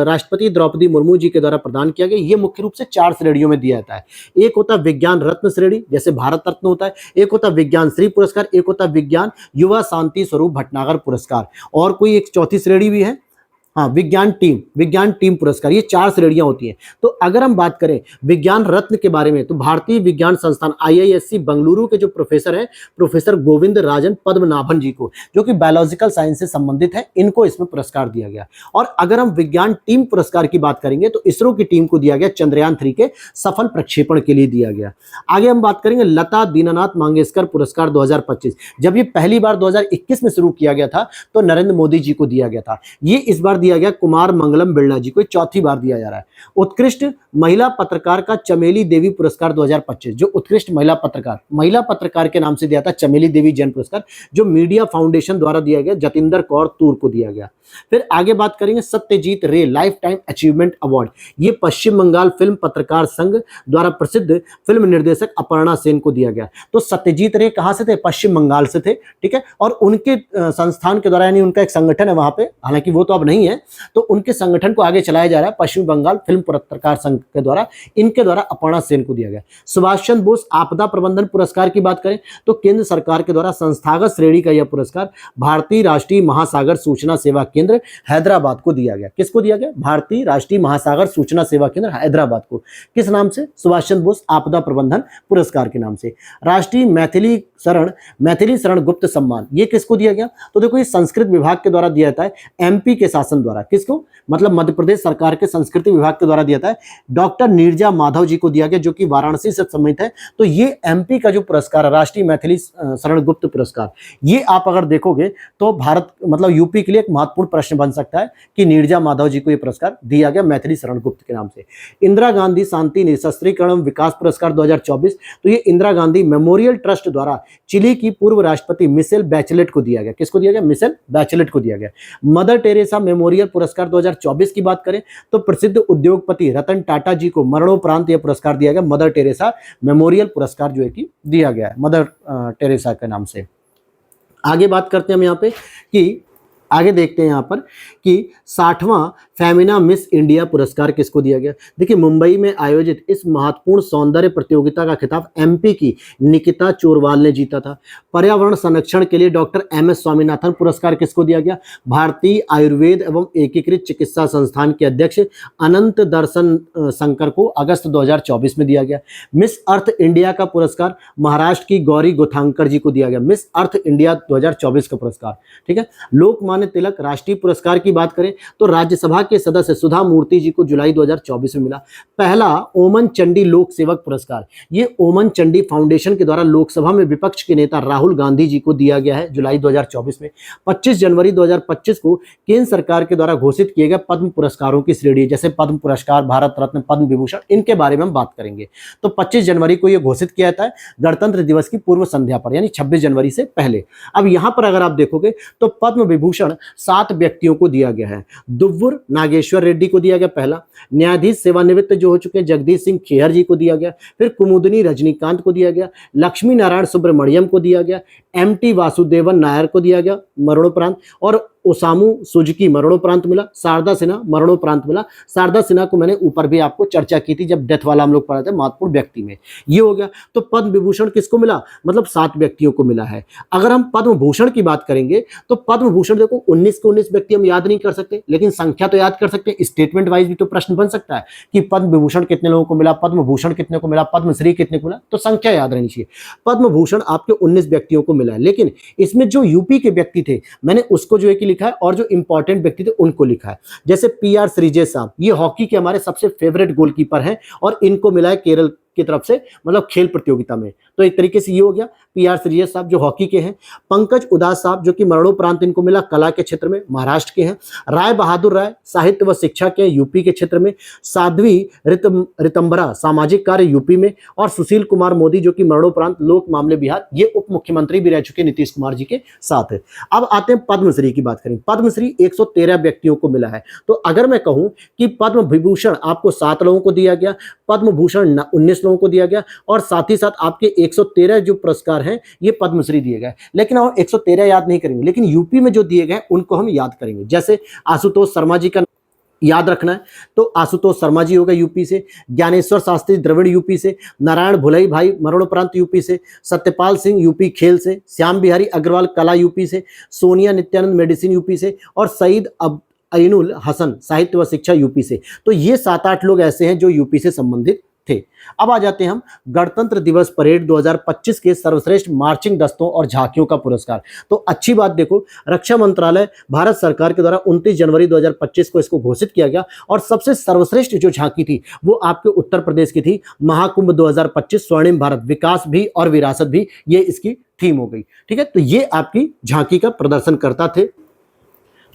राष्ट्रपति द्रौपदी मुर्मू जी के द्वारा प्रदान किया गया। ये मुख्य रूप से 4 श्रेणियों में दिया जाता है। एक होता है विज्ञान रत्न श्रेणी, जैसे भारत रत्न होता है, एक होता है विज्ञान श्री पुरस्कार, एक होता है विज्ञान युवा शांति स्वरूप भटनागर पुरस्कार, और कोई एक चौथी श्रेणी भी है, हाँ, विज्ञान टीम पुरस्कार। ये 4 श्रेणियां होती हैं। तो अगर हम बात करें विज्ञान रत्न के बारे में, तो भारतीय विज्ञान संस्थान IISc बेंगलुरु के जो प्रोफेसर हैं, प्रोफेसर गोविंद राजन पद्मनाभन जी को, जो कि बायोलॉजिकल साइंस से संबंधित है, इनको इसमें पुरस्कार दिया गया। और अगर हम विज्ञान टीम पुरस्कार की बात करेंगे तो इसरो की टीम को दिया गया चंद्रयान 3 के सफल प्रक्षेपण के लिए दिया गया। आगे हम बात करेंगे लता दीनानाथ मंगेशकर पुरस्कार 2025। जब ये पहली बार 2021 में शुरू किया गया था तो नरेंद्र मोदी जी को दिया गया था। ये इस बार दिया गया कुमार मंगलम बिरला जी को, चौथी बार दिया जा रहा है। उत्कृष्ट महिला पत्रकार का चमेली देवी पुरस्कार 2025, जो उत्कृष्ट महिला पत्रकार के नाम से दिया था चमेली देवी जैन पुरस्कार, जो मीडिया फाउंडेशन द्वारा दिया गया, जतिंदर कौर तूर को दिया गया। फिर आगे बात करेंगे सत्यजीत रे लाइफ टाइम अचीवमेंट अवार्ड। ये पश्चिम बंगाल फिल्म पत्रकार संघ द्वारा प्रसिद्ध फिल्म निर्देशक अपर्णा सेन को दिया गया। तो सत्यजीत रे कहां से थे? पश्चिम बंगाल से थे, ठीक है। और उनके संस्थान के द्वारा, यानी उनका एक संगठन है वहां पे, हालांकि वो तो अब नहीं है, तो उनके संगठन को आगे चलाया जा रहा है पश्चिम बंगाल फिल्म पत्रकार संघ के द्वारा, इनके द्वारा अपर्णा सेन को दिया गया। सुभाष चंद्र बोस आपदा प्रबंधन पुरस्कार की बात करें तो केंद्र सरकार के द्वारा संस्थागत श्रेणी का यह पुरस्कार भारतीय राष्ट्रीय महासागर सूचना सेवा केंद्र हैदराबाद को दिया गया। किसको दिया गया? भारतीय राष्ट्रीय महासागर सूचना सेवा केंद्र हैदराबाद को। किस नाम से? सुभाष चंद्र बोस आपदा प्रबंधन पुरस्कार के नाम से। राष्ट्रीय मैथिली शरण गुप्त सम्मान, ये किसको दिया गया? तो देखो ये संस्कृत विभाग के द्वारा दिया जाता है MP के शासन द्वारा। किसको? मतलब मध्य प्रदेश सरकार के संस्कृति विभाग के द्वारा दिया था, डॉक्टर नीरजा माधव जी को दिया गया, जो कि वाराणसी से संबंधित है। तो ये MP का जो पुरस्कार है, राष्ट्रीय मैथिली शरण गुप्त पुरस्कार, ये आप अगर देखोगे तो भारत मतलब यूपी के लिए एक महत्वपूर्ण प्रश्न बन सकता है कि नीरजा माधव जी को यह पुरस्कार दिया गया मैथिली शरण गुप्त के नाम से। इंदिरा गांधी शांति निशस्त्रीकरण विकास पुरस्कार 2024, तो ये इंदिरा गांधी मेमोरियल ट्रस्ट द्वारा चिली की पूर्व राष्ट्रपति मिशेल बैचेलेट को दिया गया। किसको दिया गया? मिशेल बैचेलेट को दिया गया। मदर टेरेसा मेमोरियल पुरस्कार 2024 की बात करें तो प्रसिद्ध उद्योगपति रतन टाटा जी को मरणोपरांत यह पुरस्कार दिया गया। मदर टेरेसा मेमोरियल पुरस्कार जो है कि दिया गया है मदर टेरेसा के नाम से। आगे बात करते हैं हम यहाँ पे कि आगे देखते हैं यहाँ पर कि 60वां फेमिना मिस इंडिया पुरस्कार किसको दिया गया। देखिए, मुंबई में आयोजित इस महत्वपूर्ण सौंदर्य प्रतियोगिता का खिताब एमपी की निकिता चोरवाल ने जीता था। पर्यावरण संरक्षण के लिए डॉक्टर एम.एस. स्वामीनाथन पुरस्कार किसको दिया गया। भारतीय आयुर्वेद एवं एकीकृत चिकित्सा संस्थान के अध्यक्ष अनंत दर्शन शंकर को अगस्त 2024 में दिया गया। मिस अर्थ इंडिया का पुरस्कार महाराष्ट्र की गौरी गोथांकर जी को दिया गया। मिस अर्थ इंडिया 2024 का पुरस्कार, ठीक है। लोकमान्य तिलक राष्ट्रीय पुरस्कार की बात करें तो राज्यसभा के सदस्य सुधा मूर्ति जी को जुलाई 2024 में मिला। पहला ओमन चंडी लोक सेवक पुरस्कार, ये ओमन चंडी फाउंडेशन के द्वारा लोकसभा में विपक्ष के नेता राहुल गांधी जी को दिया गया है जुलाई 2024 में। 25 जनवरी 2025 को केंद्र सरकार के द्वारा घोषित किए गए पद्म पुरस्कारों की श्रेणी, जैसे पद्म पुरस्कार, भारत रत्न, पद्म विभूषण, इनके बारे में हम बात करेंगे। तो 25 जनवरी को यह घोषित किया जाता है गणतंत्र दिवस की पूर्व संध्या पर, यानी 26 जनवरी से पहले। अब यहां पर अगर आप देखोगे तो पद्म विभूषण 7 व्यक्तियों को दिया गया है। दुव्वुर नागेश्वर रेड्डी को दिया गया पहला, न्यायाधीश सेवानिवृत्त जो हो चुके हैं जगदीश सिंह खेहर जी को दिया गया, फिर कुमुदनी रजनीकांत को दिया गया, लक्ष्मी नारायण सुब्रमण्यम को दिया गया, एम.टी. वासुदेवन नायर को दिया गया मरणोपरांत, और ओसामू सुजुकी मरणोपरांत मिला, शारदा सिन्हा मरणोपरांत मिला। शारदा सिन्हा को मैंने ऊपर भी आपको चर्चा की थी जब डेथ वाला हम लोग पढ़ा थे महत्वपूर्ण व्यक्ति में, ये हो गया। तो पद्म विभूषण किसको मिला, मतलब 7 व्यक्तियों को मिला है। अगर हम पद्म भूषण की बात करेंगे तो पद्म भूषण देखो 19 के 19 व्यक्ति हम याद नहीं कर सकते, लेकिन संख्या तो याद कर सकते हैं। स्टेटमेंट वाइज भी तो प्रश्न बन सकता है कि पद्म विभूषण कितने लोगों को मिला, पद्म भूषण कितने को मिला, पद्मश्री कितने को मिला, तो संख्या याद रहनी चाहिए। पद्म भूषण आपके 19 व्यक्तियों को मिला है, लेकिन इसमें जो यूपी के व्यक्ति थे मैंने उसको जो है कि लिखा है, और जो इंपॉर्टेंट व्यक्ति थे उनको लिखा है। जैसे पी.आर. श्रीजेश साहब, ये हॉकी के हमारे सबसे फेवरेट गोलकीपर हैं और इनको मिला है केरल की तरफ से, मतलब खेल प्रतियोगिता में। तो एक तरीके से ये हो गया पी.आर. श्रीजेश साहब जो हॉकी के हैं। पंकज उदास साहब जो कि मरणोपरांत इनको मिला, कला के क्षेत्र में, महाराष्ट्र के हैं। राय बहादुर राय साहित्य व शिक्षा के, यूपी के क्षेत्र में। साध्वी रितंबरा सामाजिक कार्य, यूपी में। और सुशील कुमार मोदी जो कि मरणोपरांत लोक मामले, बिहार, ये उप मुख्यमंत्री भी रह चुके नीतीश कुमार जी के साथ है। अब आते हैं पद्मश्री की बात करें। पद्मश्री 113 व्यक्तियों को मिला है। तो अगर मैं कहूं कि पद्म विभूषण आपको 7 लोगों को दिया गया, पद्म भूषण 19 लोगों को दिया गया, और साथ ही साथ आपके 113 जो पुरस्कार हैं ये पद्मश्री दिए गए। लेकिन हम 113 याद नहीं करेंगे, लेकिन यूपी में जो दिए गए उनको हम याद करेंगे। जैसे आशुतोष शर्मा जी का याद रखना है तो आशुतोष शर्मा जी होगा यूपी से, ज्ञानेश्वर शास्त्री द्रविड़ यूपी से, नारायण भुलई भाई मरणोपरांत यूपी से, सत्यपाल सिंह यूपी खेल से, श्याम बिहारी अग्रवाल कला यूपी से, सोनिया नित्यानंद मेडिसिन यूपी से, और सईद अईनुल हसन साहित्य व शिक्षा यूपी से। तो ये 7-8 लोग ऐसे हैं जो यूपी से संबंधित थे। अब आ जाते हैं हम गणतंत्र दिवस परेड 2025 के सर्वश्रेष्ठ मार्चिंग दस्तों और झांकियों का पुरस्कार। तो अच्छी बात देखो, रक्षा मंत्रालय भारत सरकार के द्वारा 29 जनवरी 2025 को इसको घोषित किया गया, और सबसे सर्वश्रेष्ठ जो झांकी थी वो आपके उत्तर प्रदेश की थी। महाकुंभ 2025 स्वर्णिम भारत, विकास भी और विरासत भी, ये इसकी थीम हो गई। ठीक है, तो ये आपकी झांकी का प्रदर्शन करता थे।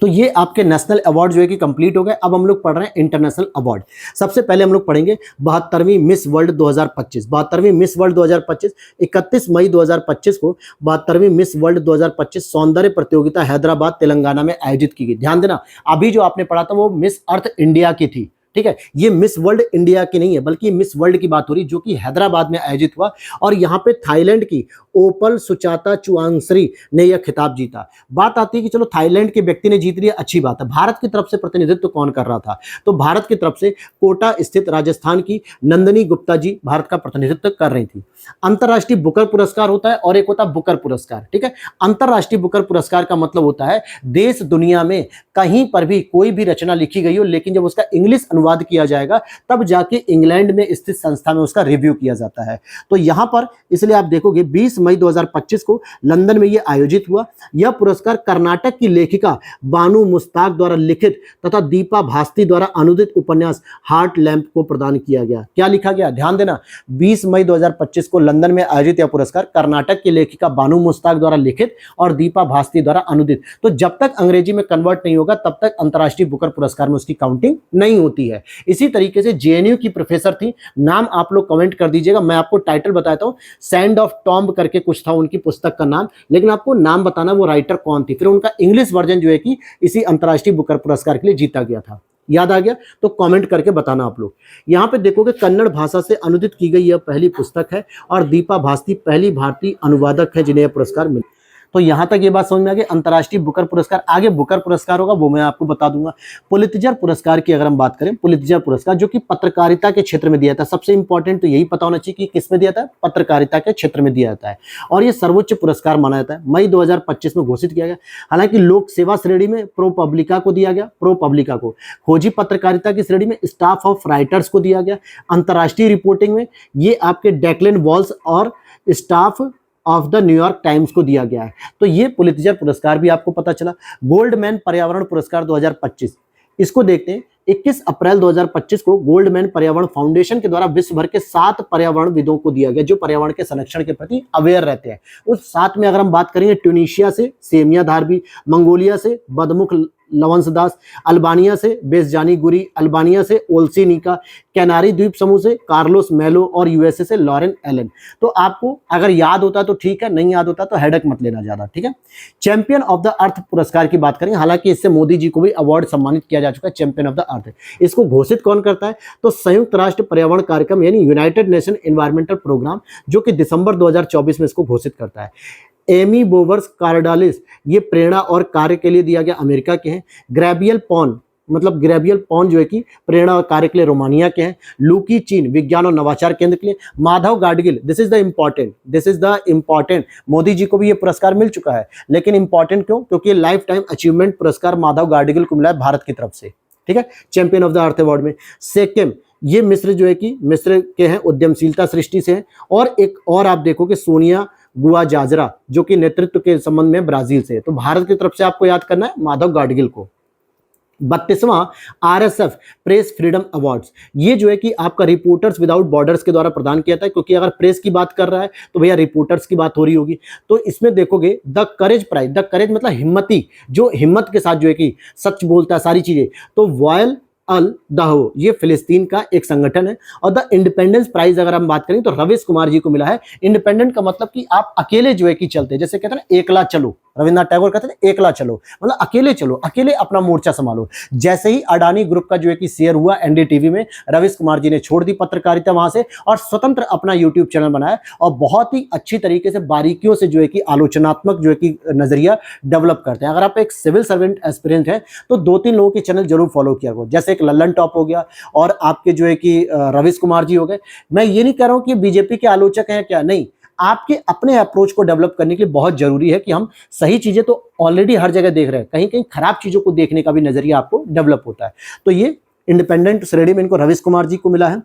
तो ये आपके नेशनल अवार्ड जो है कि कंप्लीट हो गए। अब हम लोग पढ़ रहे हैं इंटरनेशनल अवार्ड। सबसे पहले हम लोग पढ़ेंगे 72वीं मिस वर्ल्ड 2025। 72वीं मिस वर्ल्ड 2025 31 मई 2025 को 72वीं मिस वर्ल्ड 2025 सौंदर्य प्रतियोगिता हैदराबाद तेलंगाना में आयोजित की गई। ध्यान देना, अभी जो आपने पढ़ा था वो मिस अर्थ इंडिया की थी, ठीक है, ये मिस वर्ल्ड इंडिया की नहीं है, बल्कि मिस वर्ल्ड की बात हो रही जो कि हैदराबाद में आयोजित हुआ। और यहाँ पे थाईलैंड की ओपल सुचाता चुआंगश्री ने यह खिताब जीता। बात आती है कि चलो थाईलैंड के व्यक्ति ने जीत लिया, अच्छी बात है। भारत की तरफ से प्रतिनिधित्व कौन कर रहा था, तो भारत की तरफ से कोटा स्थित राजस्थान की नंदिनी गुप्ता जी भारत का प्रतिनिधित्व कर रही थी। अंतर्राष्ट्रीय बुकर पुरस्कार होता है और एक होता है बुकर पुरस्कार, ठीक है। अंतर्राष्ट्रीय बुकर पुरस्कार का मतलब होता है देश दुनिया में कहीं पर भी कोई भी रचना लिखी गई हो, लेकिन जब उसका इंग्लिश अनुवाद किया जाएगा तब जाके इंग्लैंड में स्थित संस्था में उसका रिव्यू किया जाता है। तो यहां पर इसलिए आप देखोगे 20 मई 2025 को लंदन में यह आयोजित हुआ। यह पुरस्कार कर्नाटक की लेखिका बानू मुश्ताक द्वारा लिखित तथा दीपा भास्ती द्वारा अनुदित उपन्यास हार्ट लैंप को प्रदान किया गया। क्या लिखा गया, ध्यान देना, 20 मई 2025 को लंदन में आयोजित यह पुरस्कार कर्नाटक की लेखिका बानू मुश्ताक द्वारा लिखित और दीपा भास्ती द्वारा अनुदित। तो जब तक अंग्रेजी में कन्वर्ट नहीं होगा तब तक अंतर्राष्ट्रीय बुकर पुरस्कार में उसकी काउंटिंग नहीं होती है। इसी तरीके से जेएनयू की प्रोफेसर थी, नाम आप लोग कमेंट कर दीजिएगा, मैं आपको टाइटल बताता हूं, सैंड ऑफ टॉम्ब करके कुछ था उनकी पुस्तक का नाम, लेकिन आपको नाम बताना वो राइटर कौन थी। फिर उनका इंग्लिश वर्जन जो है कि इसी अंतर्राष्ट्रीय बुकर पुरस्कार के लिए जीता गया था। याद आ गया तो कमेंट करके बताना आप लोग। यहां पे देखोगे कन्नड़ भाषा से अनुदित की गई यह पहली पुस्तक है और दीपा भास्ती पहली भारतीय अनुवादक है जिन्हें यह पुरस्कार मिला। तो यहां तक ये बात समझ में आ गई। अंतर्राष्ट्रीय बुकर पुरस्कार, आगे बुकर पुरस्कार होगा वो मैं आपको बता दूंगा। पुलित्जर पुरस्कार की अगर हम बात करें, पुलित्जर पुरस्कार जो कि पत्रकारिता के क्षेत्र में दिया था, सबसे इंपॉर्टेंट तो यही पता होना चाहिए कि किस में दिया था, पत्रकारिता के क्षेत्र में दिया जाता है और ये सर्वोच्च पुरस्कार माना जाता है। मई 2025 में घोषित किया गया। हालांकि लोक सेवा श्रेणी में प्रो पब्लिका को दिया गया, प्रो पब्लिका को। खोजी पत्रकारिता की श्रेणी में स्टाफ ऑफ राइटर्स को दिया गया। अंतर्राष्ट्रीय रिपोर्टिंग में ये आपके डेक्लेन वॉल्स और staff of the New York times को दिया गया है। तो ये पुलित्जर पुरस्कार भी आपको पता चला। गोल्डमैन पर्यावरण पुरस्कार 2025, इसको देखते हैं। 21 अप्रैल 2025 को गोल्डमैन पर्यावरण फाउंडेशन के द्वारा विश्व भर के 7 पर्यावरणविदों को दिया गया जो पर्यावरण के संरक्षण के प्रति अवेयर रहते हैं। उस 7 में अगर हम बात करेंगे, ट्यूनीशिया से सेमिया धारवी, मंगोलिया से बदमुख लवंश दास, अल्बानिया से बेसजानी गुरी, अल्बानिया से ओल्सी निका, कैनारी द्वीप समूह से कार्लोस मेलो और यूएसए से लॉरेन एलन। तो आपको अगर याद होता तो ठीक है, नहीं याद होता तो हेडक मत लेना ज्यादा, ठीक है। चैंपियन ऑफ द अर्थ पुरस्कार की बात करें, हालांकि इससे मोदी जी को भी अवार्ड सम्मानित किया जा चुका है, चैंपियन ऑफ द अर्थ। इसको घोषित कौन करता है, तो संयुक्त राष्ट्र पर्यावरण कार्यक्रम यानी यूनाइटेड नेशन एनवायरमेंटल प्रोग्राम, जो कि दिसंबर 2024 में इसको घोषित करता है। एमी बोवर्स कार्डालिस, ये प्रेरणा और कार्य के लिए दिया गया, अमेरिका के हैं। ग्रेबियल पॉन, मतलब ग्रेबियल पॉन जो है कि प्रेरणा और कार्य के लिए रोमानिया के हैं। लूकी चीन, विज्ञान और नवाचार केंद्र के लिए। Madhav Gadgil, this is the important, Modi ji को भी ये पुरस्कार मिल चुका है, लेकिन इंपॉर्टेंट क्यों, क्योंकि लाइफ टाइम अचीवमेंट पुरस्कार माधव गाडगिल को मिला है भारत की तरफ से, ठीक है, champion of the earth award में। सेकेम, ये मिस्र जो है कि मिस्र के हैं, उद्यमशीलता सृष्टि से हैं। और एक और आप देखो कि सोनिया गुआजाजरा जो कि नेतृत्व के संबंध में ब्राजील से है। तो भारत की तरफ से आपको याद करना है माधव गाडगिल को। 32वां आरएसएफ प्रेस फ्रीडम अवार्ड्स, ये जो है कि आपका रिपोर्टर्स विदाउट बॉर्डर्स के द्वारा प्रदान किया था, क्योंकि अगर प्रेस की बात कर रहा है तो भैया रिपोर्टर्स की बात हो रही होगी। तो इसमें देखोगे the Courage Prize, the courage मतलब हिम्मती, जो हिम्मत के साथ जो है कि सच बोलता है सारी चीजें, तो वॉयल अल दाहो, ये फिलिस्तीन का एक संगठन है। और द इंडिपेंडेंस प्राइज अगर हम बात करें तो रविश कुमार जी को मिला है। इंडिपेंडेंट का मतलब कि आप अकेले जो है कि चलते, जैसे कहते हैं ना एकला चलो, रविन्द्रनाथ टैगोर कहते हैं एकला चलो, मतलब अकेले चलो, अकेले अपना मोर्चा संभालो। जैसे ही अडानी ग्रुप का जो है कि शेयर हुआ एनडीटीवी में, रविश कुमार जी ने छोड़ दी पत्रकारिता वहां से और स्वतंत्र अपना यूट्यूब चैनल बनाया और बहुत ही अच्छी तरीके से बारीकियों से जो है कि आलोचनात्मक जो है कि नजरिया डेवलप करते हैं। अगर आप एक सिविल सर्वेंट एस्पिरेंट हैं तो 2-3 लोगों के चैनल जरूर फॉलो किया करो, जैसे एक लल्लन टॉप हो गया और आपके जो है कि रविश कुमार जी हो गए। मैं ये नहीं कह रहा हूं कि बीजेपी के आलोचक हैं क्या, नहीं, आपके अपने अप्रोच को डेवलप करने के लिए बहुत जरूरी है कि हम सही चीजें तो ऑलरेडी हर जगह देख रहे हैं, कहीं कहीं खराब चीजों को देखने का भी नजरिया आपको डेवलप होता है। तो ये इंडिपेंडेंट श्रेणी में इनको रविश कुमार जी को मिला है।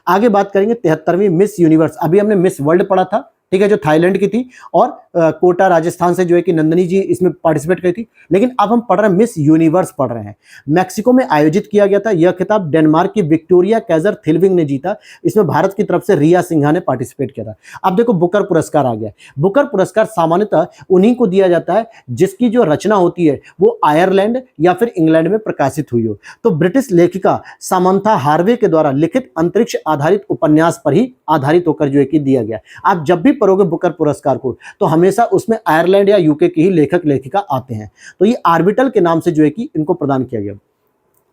आगे बात करेंगे 73वीं मिस यूनिवर्स, अभी हमने मिस वर्ल्ड पढ़ा था, ठीक है, जो थाईलैंड की थी, और कोटा राजस्थान से जो है कि नंदनी जी इसमें पार्टिसिपेट की थी। लेकिन अब हम पढ़ रहे हैं मिस यूनिवर्स पढ़ रहे हैं। मैक्सिको में आयोजित किया गया था, यह खिताब डेनमार्क की विक्टोरिया कैजर थिलविंग ने जीता। इसमें भारत की तरफ से रिया सिन्हा ने पार्टिसिपेट किया था। अब देखो बुकर पुरस्कार आ गया। बुकर पुरस्कार सामान्यतः उन्हीं को दिया जाता है जिसकी जो रचना होती है वो आयरलैंड या फिर इंग्लैंड में प्रकाशित हुई हो। तो ब्रिटिश लेखिका सामंथा हार्वे के द्वारा लिखित अंतरिक्ष आधारित उपन्यास पर ही आधारित होकर जो है कि दिया गया। आप जब भी पढ़ोगे बुकर पुरस्कार को तो हमेशा उसमें आयरलैंड या यूके के ही लेखक लेखिका आते हैं। तो ये आर्बिटल के नाम से जो है कि इनको प्रदान किया गया।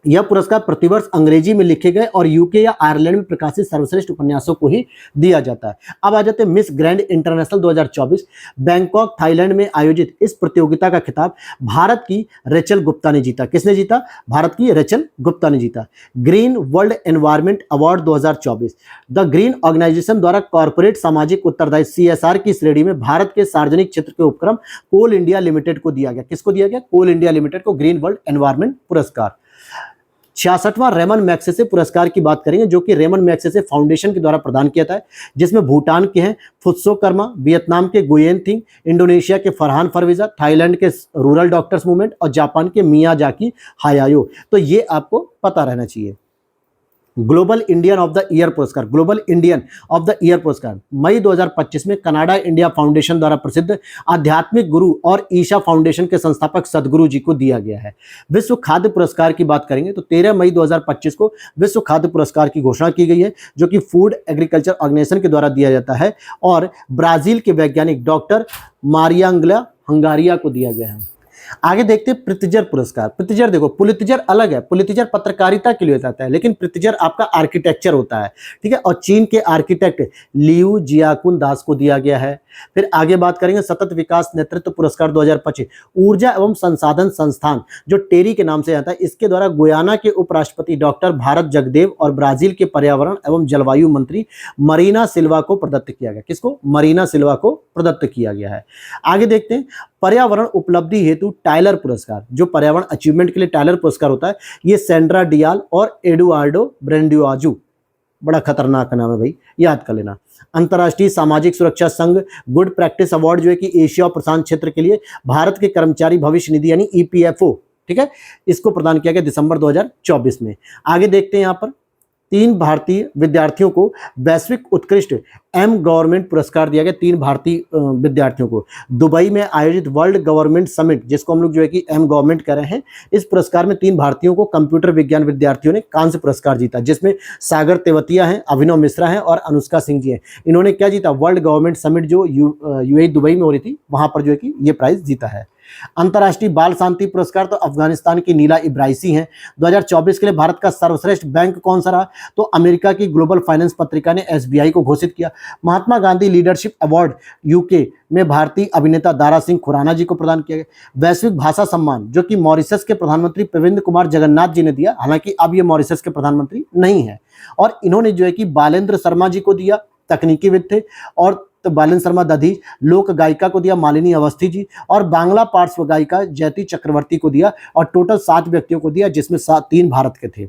यह पुरस्कार प्रतिवर्ष अंग्रेजी में लिखे गए और यूके या आयरलैंड में प्रकाशित सर्वश्रेष्ठ उपन्यासों को ही दिया जाता है। अब आ जाते हैं miss grand international 2024, Bangkok Thailand में आयोजित इस प्रतियोगिता का खिताब भारत की रेचल गुप्ता ने जीता। किसने जीता? भारत की रेचल गुप्ता ने जीता। Green World Environment Award 2024, the Green Organisation द्वारा कॉर्पोरेट सामाजिक उत्तरदायित्व CSR की श्रेणी में भारत के सार्वजनिक क्षेत्र के उपक्रम कोल इंडिया लिमिटेड को दिया गया। किसको दिया गया? कोल इंडिया लिमिटेड को ग्रीन वर्ल्ड एनवायरमेंट पुरस्कार। 66वां रेमन मैग्सेसे पुरस्कार की बात करेंगे जो कि रेमन मैग्सेसे फाउंडेशन के द्वारा प्रदान किया था, जिसमें भूटान के हैं फुत्सो कर्मा, वियतनाम के गुयेन थिंग, इंडोनेशिया के फरहान फरवीजा, थाईलैंड के रूरल डॉक्टर्स मूवमेंट और जापान के मियाजाकी हायायो। तो ये आपको पता रहना चाहिए। Global Indian of the year पुरस्कार, global Indian of the year पुरस्कार मई 2025 में कनाडा इंडिया फाउंडेशन द्वारा प्रसिद्ध आध्यात्मिक गुरु और ईशा फाउंडेशन के संस्थापक सदगुरु जी को दिया गया है। विश्व खाद्य पुरस्कार की बात करेंगे तो 13 मई 2025 को विश्व खाद्य पुरस्कार की घोषणा की गई है, जो कि फूड एग्रीकल्चर ऑर्गेनाइजेशन के द्वारा दिया जाता है और ब्राजील के वैज्ञानिक डॉक्टर मारियांगला हंगारिया को दिया गया है। आगे देखते हैं प्रित्जर पुरस्कार। प्रित्जर देखो, पुलित्जर अलग है, पुलित्जर पत्रकारिता के लिए जाता है, लेकिन प्रित्जर आपका आर्किटेक्चर होता है, ठीक है। और चीन के आर्किटेक्ट लियू जियाकुन दास को दिया गया है। फिर आगे बात करेंगे सतत विकास नेतृत्व पुरस्कार 2025, ऊर्जा एवं संसाधन संस्थान जो टेरी के नाम से आता है, इसके द्वारा गुयाना के उपराष्ट्रपति डॉक्टर भारत जगदेव और ब्राजील के पर्यावरण एवं जलवायु मंत्री मरीना सिल्वा को प्रदत्त किया गया। किसको? मरीना सिल्वा को प्रदत्त किया गया है। आगे देखते हैं पर्यावरण उपलब्धि हेतु टाइलर पुरस्कार, जो पर्यावरण अचीवमेंट के लिए टाइलर पुरस्कार होता है, ये सेंड्रा डियाल और एडुआर्डो ब्रेंडियाजू, बड़ा खतरनाक नाम है भाई, याद कर लेना। अंतर्राष्ट्रीय सामाजिक सुरक्षा संघ गुड प्रैक्टिस अवार्ड जो है कि एशिया और प्रशांत क्षेत्र के लिए भारत के कर्मचारी भविष्य निधि यानी ईपीएफओ, ठीक है, इसको प्रदान किया गया दिसंबर 2024 में। आगे देखते हैं यहाँ पर 3 भारतीय विद्यार्थियों को वैश्विक उत्कृष्ट एम गवर्नमेंट पुरस्कार दिया गया, 3 भारतीय विद्यार्थियों को दुबई में आयोजित वर्ल्ड गवर्नमेंट समिट, जिसको हम लोग जो है कि एम गवर्नमेंट कह रहे हैं। इस पुरस्कार में 3 भारतीयों को कंप्यूटर विज्ञान विद्यार्थियों ने कांस्य पुरस्कार जीता, जिसमें सागर तेवतिया हैं, अभिनव मिश्रा हैं और अनुष्का सिंह जी हैं। इन्होंने क्या जीता? वर्ल्ड गवर्नमेंट समिट जो यूएई दुबई में हो रही थी, वहां पर जो है कि ये प्राइज जीता है। अंतर्राष्ट्रीय बाल शांति पुरस्कार तो अफगानिस्तान की नीला इब्राइसी हैं। 2024 के लिए भारत का सर्वश्रेष्ठ बैंक कौन सा रहा? तो अमेरिका की ग्लोबल फाइनेंस पत्रिका ने एसबीआई को घोषित किया। Mahatma Gandhi leadership award UK में भारतीय अभिनेता दारा सिंह खुराना जी को प्रदान किया गया। वैश्विक भाषा सम्मान जो कि मॉरिशस के प्रधानमंत्री प्रविंद कुमार जगन्नाथ जी ने दिया, हालांकि अब ये मॉरिशस के प्रधानमंत्री नहीं है, और इन्होंने जो है कि बालेंद्र शर्मा जी को दिया, तकनीकीविद थे, और तो बालेंद्र शर्मा दधीच लोक गायिका को दिया मालिनी अवस्थी जी, और बांग्ला पार्श्व गायिका जयती चक्रवर्ती को दिया, और टोटल 7 व्यक्तियों को दिया, जिसमें 3 भारत के थे।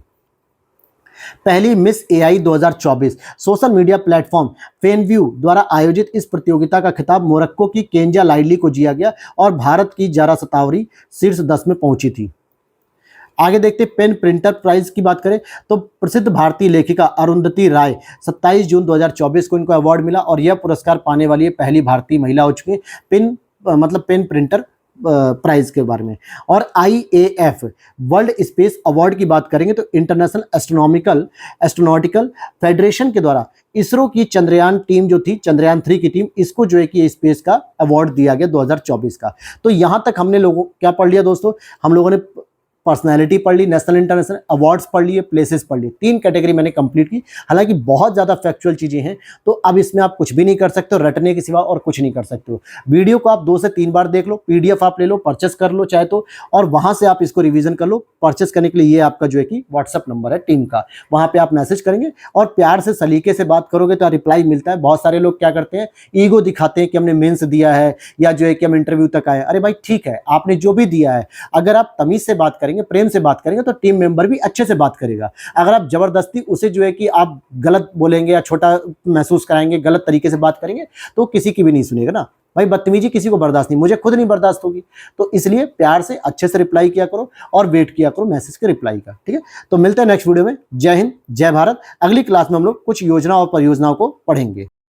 पहली Miss AI 2024 social media platform Fanvue द्वारा आयोजित इस प्रतियोगिता का खिताब मोरक्को की केंजा लाइडली को दिया गया, और भारत की जारा सतावरी शीर्ष 10 में पहुंची थी। आगे देखते पेन प्रिंटर प्राइज की बात करें तो प्रसिद्ध भारतीय लेखिका अरुंधति राय 27 जून 2024 को इनको अवार्ड मिला, और यह पुरस्कार पाने वाली पहली भारतीय महिला हो चुकी है पेन प्रिंटर प्राइज के बारे में। और IAF वर्ल्ड स्पेस अवार्ड की बात करेंगे तो इंटरनेशनल एस्ट्रोनॉटिकल फेडरेशन के द्वारा इसरो की चंद्रयान टीम जो थी, चंद्रयान 3 की टीम, इसको जो है कि स्पेस का अवार्ड दिया गया 2024 का। तो यहां तक हमने लोगों क्या पढ़ लिया दोस्तों? हम लोगों ने पर्सनैलिटी पढ़ ली, नेशनल इंटरनेशनल अवार्ड्स पढ़ लिए, प्लेसेस पढ़ लिए, 3 कैटेगरी मैंने कंप्लीट की। हालांकि बहुत ज़्यादा फैक्चुअल चीज़ें हैं, तो अब इसमें आप कुछ भी नहीं कर सकते हो, रटने के सिवा और कुछ नहीं कर सकते हो। वीडियो को आप 2 से 3 बार देख लो, PDF आप ले लो, परचेस कर लो चाहे तो, और वहाँ से आप इसको रिवीजन कर लो। परचेस करने के लिए ये आपका जो है कि व्हाट्सअप नंबर है टीम का, वहाँ पर आप मैसेज करेंगे और प्यार से सलीके से बात करोगे तो रिप्लाई मिलता है। बहुत सारे लोग क्या करते हैं, ईगो दिखाते हैं कि हमने मेंस दिया है या जो है कि हम इंटरव्यू तक आए। अरे भाई ठीक है, आपने जो भी दिया है, अगर आप तमीज़ से बात करेंगे, प्रेम से बात करेंगे, तो टीम मेंबर भी अच्छे से बात करेगा। अगर आप जबरदस्ती उसे जो है कि आप गलत बोलेंगे या छोटा महसूस कराएंगे, गलत तरीके से बात करेंगे, तो किसी की भी नहीं सुनेगा ना भाई। बदतमीजी किसी को बर्दाश्त नहीं, मुझे खुद नहीं बर्दाश्त होगी। तो इसलिए प्यार से अच्छे से रिप्लाई किया करो और वेट किया करो मैसेज के रिप्लाई का, ठीक है। तो मिलते हैं नेक्स्ट वीडियो में। जय हिंद, जय भारत। अगली क्लास में हम लोग कुछ योजना और परियोजनाओं को पढ़ेंगे।